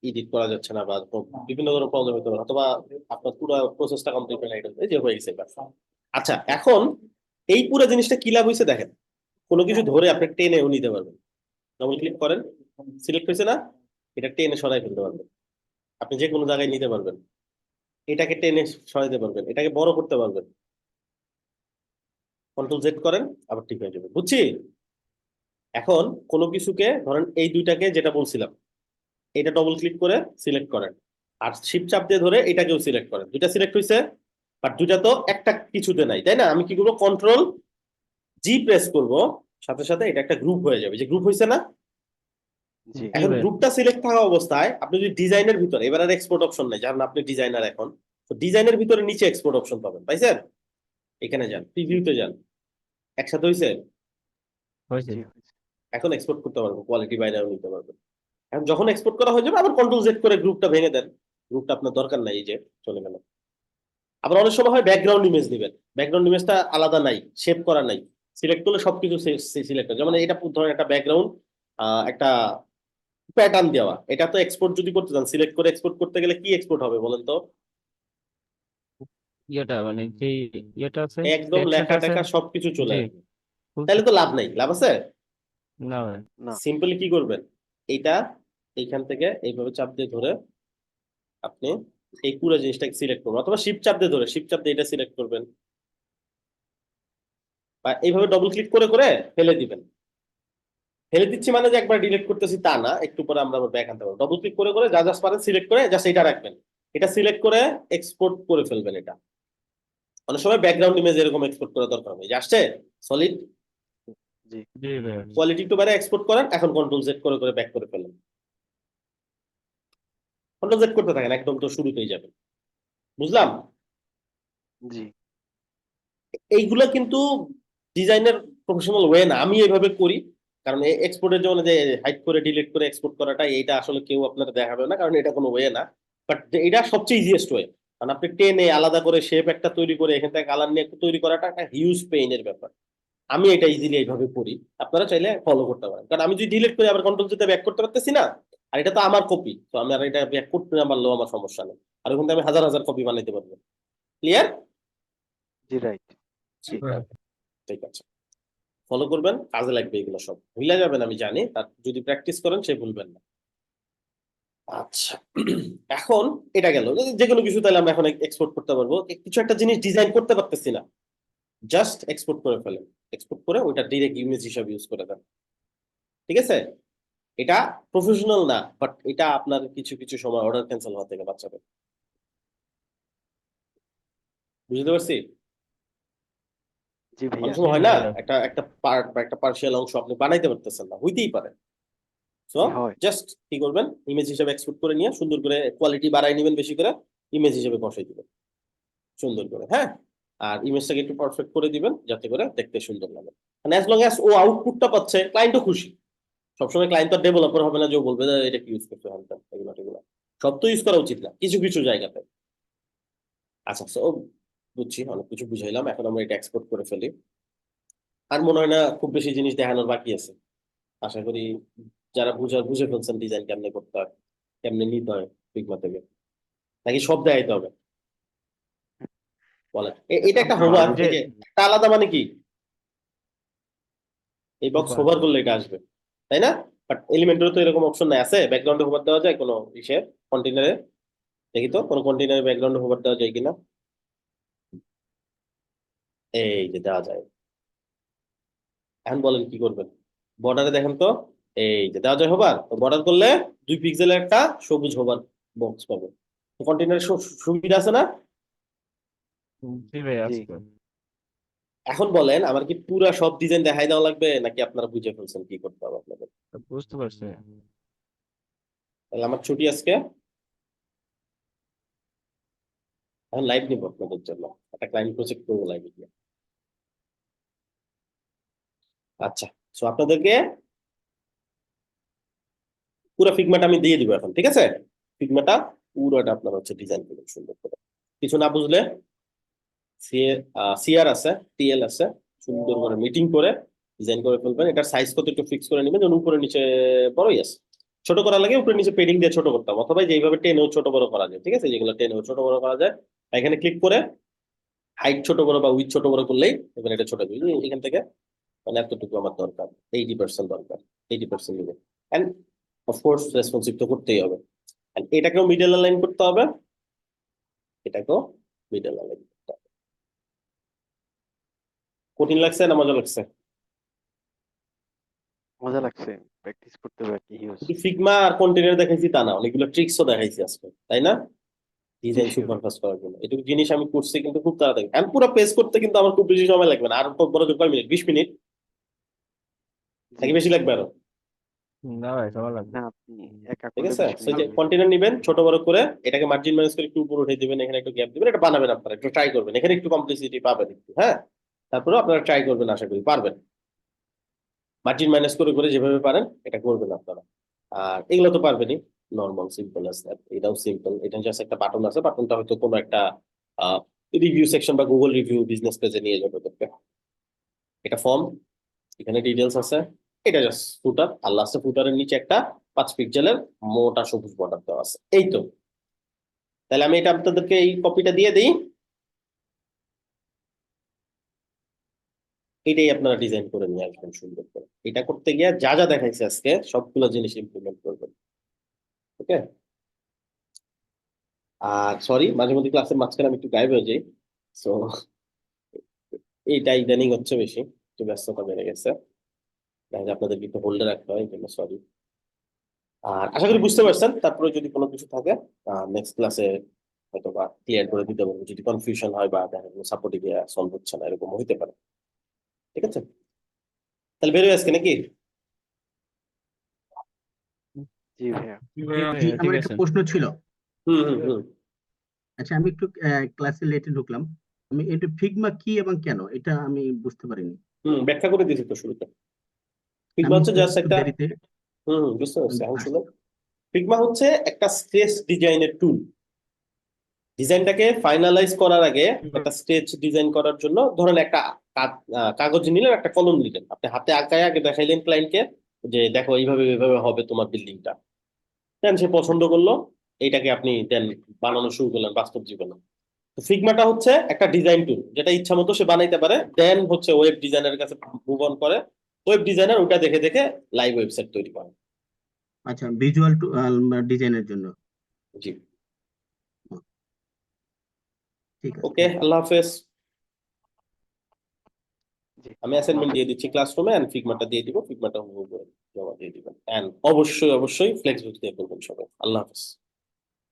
এডিট করা যাচ্ছে না, বা বিভিন্ন ধরনের প্রবলেম হতে পারে, অথবা আপনার পুরো প্রসেসটা কমপ্লিট হয় না, এটা এই যে হয়ে গেছে এবার। আচ্ছা, এখন এই পুরো জিনিসটা কি লাভ হয়েছে দেখেন, কোনো কিছু ধরে আপনি টেনেও নিতে পারবেন। ডবল ক্লিক করেন, সিলেক্ট হয়েছে না, এটা টেনে সরাই ফেলতে পারবেন, আপনি যে কোনো জায়গায় নিতে পারবেন, এটাকে টেনে সরাইতে পারবেন, এটাকে বড় করতে পারবেন। কন্ট্রোল জেড করেন, আবার ঠিক হয়ে যাবে। বুঝছি? এখন কোনো কিছুকে ধরেন এই দুইটাকে যেটা বলছিলাম, এটা ডবল ক্লিক করে সিলেক্ট করেন, আর শিফট চাপ দিয়ে ধরে এটাকেও সিলেক্ট করেন। দুইটা সিলেক্ট হয়েছে, বাট দুইটা তো একটা কিছুতে নাই, তাই না? আমি কি করবো, কন্ট্রোল জি প্রেস করব, সাথে সাথে এটা একটা গ্রুপ হয়ে যাবে, যে গ্রুপ হয়েছে না। জি এখন ভাই। গ্রুপটা সিলেক্ট থাকা অবস্থায় আপনি যদি ডিজাইনের ভিতরে, এবার আর এক্সপোর্ট অপশন নাই, যেমন আপনি ডিজাইনার, এখন তো ডিজাইনের ভিতরে নিচে এক্সপোর্ট অপশন পাবেন, পাইছেন? এখানে যান, প্রিভিউতে যান, একসাথে হয়েছে। হয়েছে। জি এখন এক্সপোর্ট করতে পারবো, কোয়ালিটি বাইরেও নিতে পারবেন। এখন যখন এক্সপোর্ট করা হয়ে যাবে, আবার কন্ট্রোল জেড করে গ্রুপটা ভেঙে দেন, গ্রুপটা আপনার দরকার নাই, এই যে চলে গেল। আবার অনেক সময় হয় ব্যাকগ্রাউন্ড ইমেজ দিবেন, ব্যাকগ্রাউন্ড ইমেজটা আলাদা নাই, সেভ করা নাই, সিলেক্ট করলে সবকিছু সিলেক্ট হয়। যেমন এটা ধরেন একটা ব্যাকগ্রাউন্ড, একটা প্যাটার্ন দেওয়া, এটা তো এক্সপোর্ট যদি করতে চান, সিলেক্ট করে এক্সপোর্ট করতে গেলে কি এক্সপোর্ট হবে বলেন তো? ইয়েটা মানে যে ইয়েটা আছে, একদম টেক্সট লেখা আছে। টেখা সবকিছু চলে জি, আসবে। তাহলে তো লাভ নাই, লাভ আছে? না ভাই। না। সিম্পলি কি করবেন, এইটা এইখান থেকে এইভাবে চাপ দিয়ে ধরে আপনি এই পুরো জিনিসটাকে সিলেক্ট করবেন, অথবা শিফট চাপ দিয়ে ধরে শিফট চাপ দিয়ে এটা সিলেক্ট করবেন, বা এইভাবে ডবল ক্লিক করে করে ফেলে দিবেন। ফেলে দিচ্ছি মানে যে একবার ডিলিট করতেছি তা না, একটু পরে আমরা ব্যাক আনতে পারবো। ডবল ক্লিক করে করে যা যা পারেন সিলেক্ট করে জাস্ট এটা রাখবেন, এটা সিলেক্ট করে এক্সপোর্ট করে ফেলবেন। এটা অনেক সময় ব্যাকগ্রাউন্ড ইমেজ এরকম এক্সপোর্ট করা দরকার হবে, যে আসছে সলিড, জি জি ভাই। কোয়ালিটি একটু বাইরে এক্সপোর্ট করেন, এখন কন্ট্রোল জেড করে করে ব্যাক করে ফেলেন। কন্ট্রোল জেড করতে থাকেন, একদম তো শুরুতেই যাবে। বুঝলাম? জি এইগুলা কিন্তু ডিজাইনের প্রফেশনাল ওয়ে না, আমি এইভাবে করি। কারণ এক্সপোর্টের জন্য যে হাইড করে ডিলিট করে এক্সপোর্ট করাটা, এটা আসলে কেউ আপনার দেখাবে না, কারণ এটা কোনো ওয়ে না। বাট এটা সবচেয়ে ইজিয়েস্ট ওয়ে। কারণ আপনি টেনে আলাদা করে শেপ একটা তৈরি করে এখান থেকে কালার নিয়ে একটা তৈরি করাটা একটা হিউজ পেইনের ব্যাপার। আমি এটা ইজিলি এইভাবে করি, আপনারা চাইলে ফলো করতে পারেন। কারণ আমি যদি ডিলিট করি আবার কন্ট্রোল যেতে ব্যাক করতে পারতেছি না, আর এটা তো আমার কপি, তো আমি আর এটা ব্যাক করতে না পারলেও আমার সমস্যা নেই, আর ওখান থেকে আমি হাজার হাজার কপি বানাইতে পারবো। ক্লিয়ার? জি রাইট। ঠিক আছে, ঠিক আছে, ফলো করবেন, কাজে লাগবে। এগুলো সব ভুলে যাবেন আমি জানি, তার যদি প্র্যাকটিস করেন সে ভুলবেন না। আচ্ছা, এখন এটা গেল যে কোনো কিছু, তাহলে আমরা এখন এক্সপোর্ট করতে পারবো। কিছু একটা জিনিস ডিজাইন করতে পারতেছি না, জাস্ট এক্সপোর্ট করে ফেলেন, এক্সপোর্ট করে ওইটা ডিরেক্ট ইমেজ হিসাবে ইউজ করে দেন। ঠিক আছে? এটা প্রফেশনাল না, বাট এটা আপনার কিছু কিছু সময় অর্ডার ক্যান্সেল হওয়া থেকে বাঁচাবে। বুঝতে পারছি? জি অনেক ভাইয়া। সময় হয় না, ভাইয়া। একটা একটা পার্ট বা একটা পার্শিয়াল অংশ আপনি বানাইতে পারতেছেন না, হইতেই পারে। সো জি হয়। জাস্ট কি করবেন, ইমেজ হিসেবে এক্সপোর্ট করে নিয়ে সুন্দর করে কোয়ালিটি বাড়াই নেবেন, বেশি করে ইমেজ হিসেবে বসাই দিবেন সুন্দর করে, হ্যাঁ। আর ইমেজটাকে একটু পারফেক্ট করে দিবেন যাতে করে দেখতে সুন্দর লাগে। মানে অ্যাজ লং অ্যাজ ও আউটপুটটা পাচ্ছে, ক্লায়েন্টও খুশি। সবসময় ক্লায়েন্ট তো ডেভেলপার হবে না যে ও বলবে যে এটা কি ইউজ করতে হবে, এগুলো এগুলো সব তো ইউজ করা উচিত না, কিছু কিছু জায়গাতে। আচ্ছা, সো বুঝছি, অনেক কিছু বুঝাইলাম, এখন আমরা এটা এক্সপোর্ট করে ফেলি। আর মনে হয় না খুব বেশি জিনিস দেখানোর বাকি আছে। আশা করি যারা বুঝে ফেলছেন ডিজাইন কেমনে করতে হয়, কেমনে নিতে হয় ফিগমা থেকে, নাকি সব দেখাইতে হবে বলেন। এটা একটা না হোমওয়ার্ক, বুঝে এই যে একটা আলাদা মানে কি, এই বক্স Hover. হোভার করলে এটা আসবে, তাই না? বাট এলিমেন্টেরও তো এরকম অপশন নাই, আছে ব্যাকগ্রাউন্ডে হোভার দেওয়া যায় কোনো ইসে কন্টেনারে? দেখি তো কোনো কন্টেনারে ব্যাকগ্রাউন্ডে হোভার দেওয়া যায় কিনা। এই যে দেওয়া যায়। এখন বলেন কি করবেন, বর্ডারে দেখেন তো, এই যে দেওয়া যায় হোভার, তো বর্ডার করলে 2 পিক্সেলের একটা সবুজ হোভার বক্স পাবে। কন্টেনারের সুবিধা আছে না? জি ভাইয়া জি। আছে। এখন বলেন আমার কি পুরা সব ডিজাইন দেখাই দেওয়া লাগবে, নাকি আপনারা বুঝে ফেলছেন কি করতে হবে আপনাদের? বুঝতে পারছি। তাহলে আমার ছুটি আজকে, এখন লাইভ নিব আপনাদের জন্য, একটা ক্লায়েন্ট প্রজেক্ট করবো লাইভে গিয়ে। আচ্ছা, সো আপনাদেরকে পুরো ফিগমাটা আমি দিয়ে দিব এখন, ঠিক আছে? ফিগমাটা পুরোটা আপনার হচ্ছে ডিজাইন করবেন সুন্দর করে। কিছু না বুঝলে সিআর আছে, টিএল আছে, সুন্দর করে মিটিং করে ডিজাইন করে ফেলবেন। এটার সাইজ কত একটু ফিক্স করে নেবেন, যেন উপরে নিচে বড়ই আছে। ছোট করা লাগে উপরে নিচে পেডিং দিয়ে ছোট করতাম, অথবা যেইভাবে টেনেও ছোট বড় করা যায়, ঠিক আছে? যেগুলো টেনেও ছোট বড় করা যায়, এখানে ক্লিক করে হাইট ছোট বড় বা উইথ ছোট বড় করলেই এবার এটা ছোট করবে। এখান থেকে মানে এতটুকু আমার দরকার, 80% দরকার, 80% নেবে। অ্যান্ড অফকোর্স রেসপন্সিভ তো করতেই হবে। And এটাকেও মিডল অ্যালাইন করতে হবে, এটাকেও মিডল অ্যালাইন করতে হবে। কঠিন লাগছে না মজা লাগছে? মজা লাগছে, প্র্যাকটিস করতে হবে আর কি হিউজ। শুধু ফিগমা আর কন্টেনার দেখাইছি তা না, অনেকগুলো ট্রিক্সও দেখাইছি আজকে, তাই না? Design sure. সুপার ফাস্ট করার জন্য এটুকু জিনিস আমি করছি, কিন্তু খুব তাড়াতাড়ি। আমি পুরো পেজ করতে কিন্তু আমার খুব বেশি সময় লাগবে না, আর খুব বড় কয় মিনিট, 20 মিনিট জি। নাকি বেশি লাগবে আরো? না ভাই সময় লাগবে। না আপনি একা ঠিক করলে আছে, 20 সেই মিনিট যে লাগে। কন্টেনার নিবেন ছোট বড় করে, এটাকে মার্জিন মাইনাস করে একটু উপরে উঠে দিবেন, এখানে একটু গ্যাপ দিবেন, এটা বানাবেন আপনারা, একটু ট্রাই করবেন, এখানে একটু কমপ্লিসিটি পাবেন একটু, হ্যাঁ। তারপরে আপনারা ট্রাই করবেন, আশা করি পারবেন। মার্জিন মাইনাস করে করে যেভাবে পারেন এটা করবেন আপনারা। আর এগুলো তো পারবেনই, নর্মাল সিম্পল আছে, এটাও সিম্পল। এটা জাস্ট একটা বাটন আছে, বাটনটা হয়তো কোনো একটা রিভিউ সেকশন বা গুগল রিভিউ বিজনেস পেজে নিয়ে যাবে তোকে। এটা ফর্ম, এখানে ডিটেলস আছে, এটা জাস্ট ফুটার, আর লাস্টে ফুটারের নিচে একটা 5 পিক্সেলের মোটা সবুজ বর্ডার দেওয়া আছে, এই তো। তাহলে আমি এটা আপনাদেরকে এই কপিটা দিয়ে দিই, এটাই আপনারা ডিজাইন করে নিয়ে আসবেন সুন্দর করে। এটা করতে গিয়ে যা যা দেখাইছে আজকে সবগুলো জিনিস ইমপ্লিমেন্ট করবেন, ওকে? আর সরি, মাঝে মধ্যে ক্লাসের মাঝখানে আমি একটু গায়েব হয়ে যাই, সো এইটা ইদানিং হচ্ছে বেশি, একটু ব্যস্ততা বেড়ে গেছে, দেখা যায় আপনাদের একটু হোল্ডে রাখতে হয়, এই জন্য সরি। আর আশা করি বুঝতে পারছেন, তারপরে যদি কোনো কিছু থাকে নেক্সট ক্লাসে হয়তো বা ক্লিয়ার করে দিতে পারবো, যদি কনফিউশন হয় বা দেখা গেলো সাপোর্টিভ সলভ হচ্ছে না, এরকম হইতে পারে। ঠিক আছে, তাহলে বেরোয় আজকে নাকি? জি ভাইয়া। জি ভাইয়া, জি, ঠিক আমার একটা আছে। প্রশ্ন ছিল। হুম হুম হুম। আচ্ছা, আমি একটু ক্লাসে লেটে ঢুকলাম। আমি এটা ফিগমা কি এবং কেন এটা আমি বুঝতে পারিনি। ব্যাখ্যা করে দিয়েছি তো শুরুতে। ফিগমা আমি হচ্ছে জাস্ট একটু একটা, দেরিতে বুঝতে পারছি, এখন আসছি। শুনুন। ফিগমা হচ্ছে একটা স্কেচ ডিজাইনের টুল। ডিজাইনটাকে ফাইনালাইজ করার আগে একটা স্কেচ ডিজাইন করার জন্য, ধরেন একটা কাগজ নিলেন, একটা কলম নিলেন, আপনি হাতে আঁকায় আগে দেখাইলেন ক্লায়েন্টকে যে দেখো এইভাবে এইভাবে হবে তোমার বিল্ডিংটা, দেন সে পছন্দ করলো, এইটাকে আপনি দেন বানানো শুরু করলেন বাস্তব জীবনে। তো ফিগমাটা হচ্ছে একটা ডিজাইন টুল, যেটা ইচ্ছা মতো সে বানাইতে পারে, দেন হচ্ছে ওয়েব ডিজাইনারের কাছে মুভ অন করে, ওয়েব ডিজাইনার ওটা দেখে দেখে লাইভ ওয়েবসাইট তৈরি করে। আচ্ছা, ভিজুয়াল ডিজাইনের জন্য। জি, ঠিক আছে, ওকে, thank you. আল্লাহ হাফেজ। জি আমি অ্যাসাইনমেন্ট দিয়ে দিচ্ছি ক্লাসরুমে, এন্ড ফিগমাটা দিয়ে দিব, ফিগমাটা জমা দিয়ে দিবেন, এন্ড অবশ্যই অবশ্যই ফ্লেক্সিবিলিটি দিয়ে করবেন সবাই। আল্লাহ হাফেজ।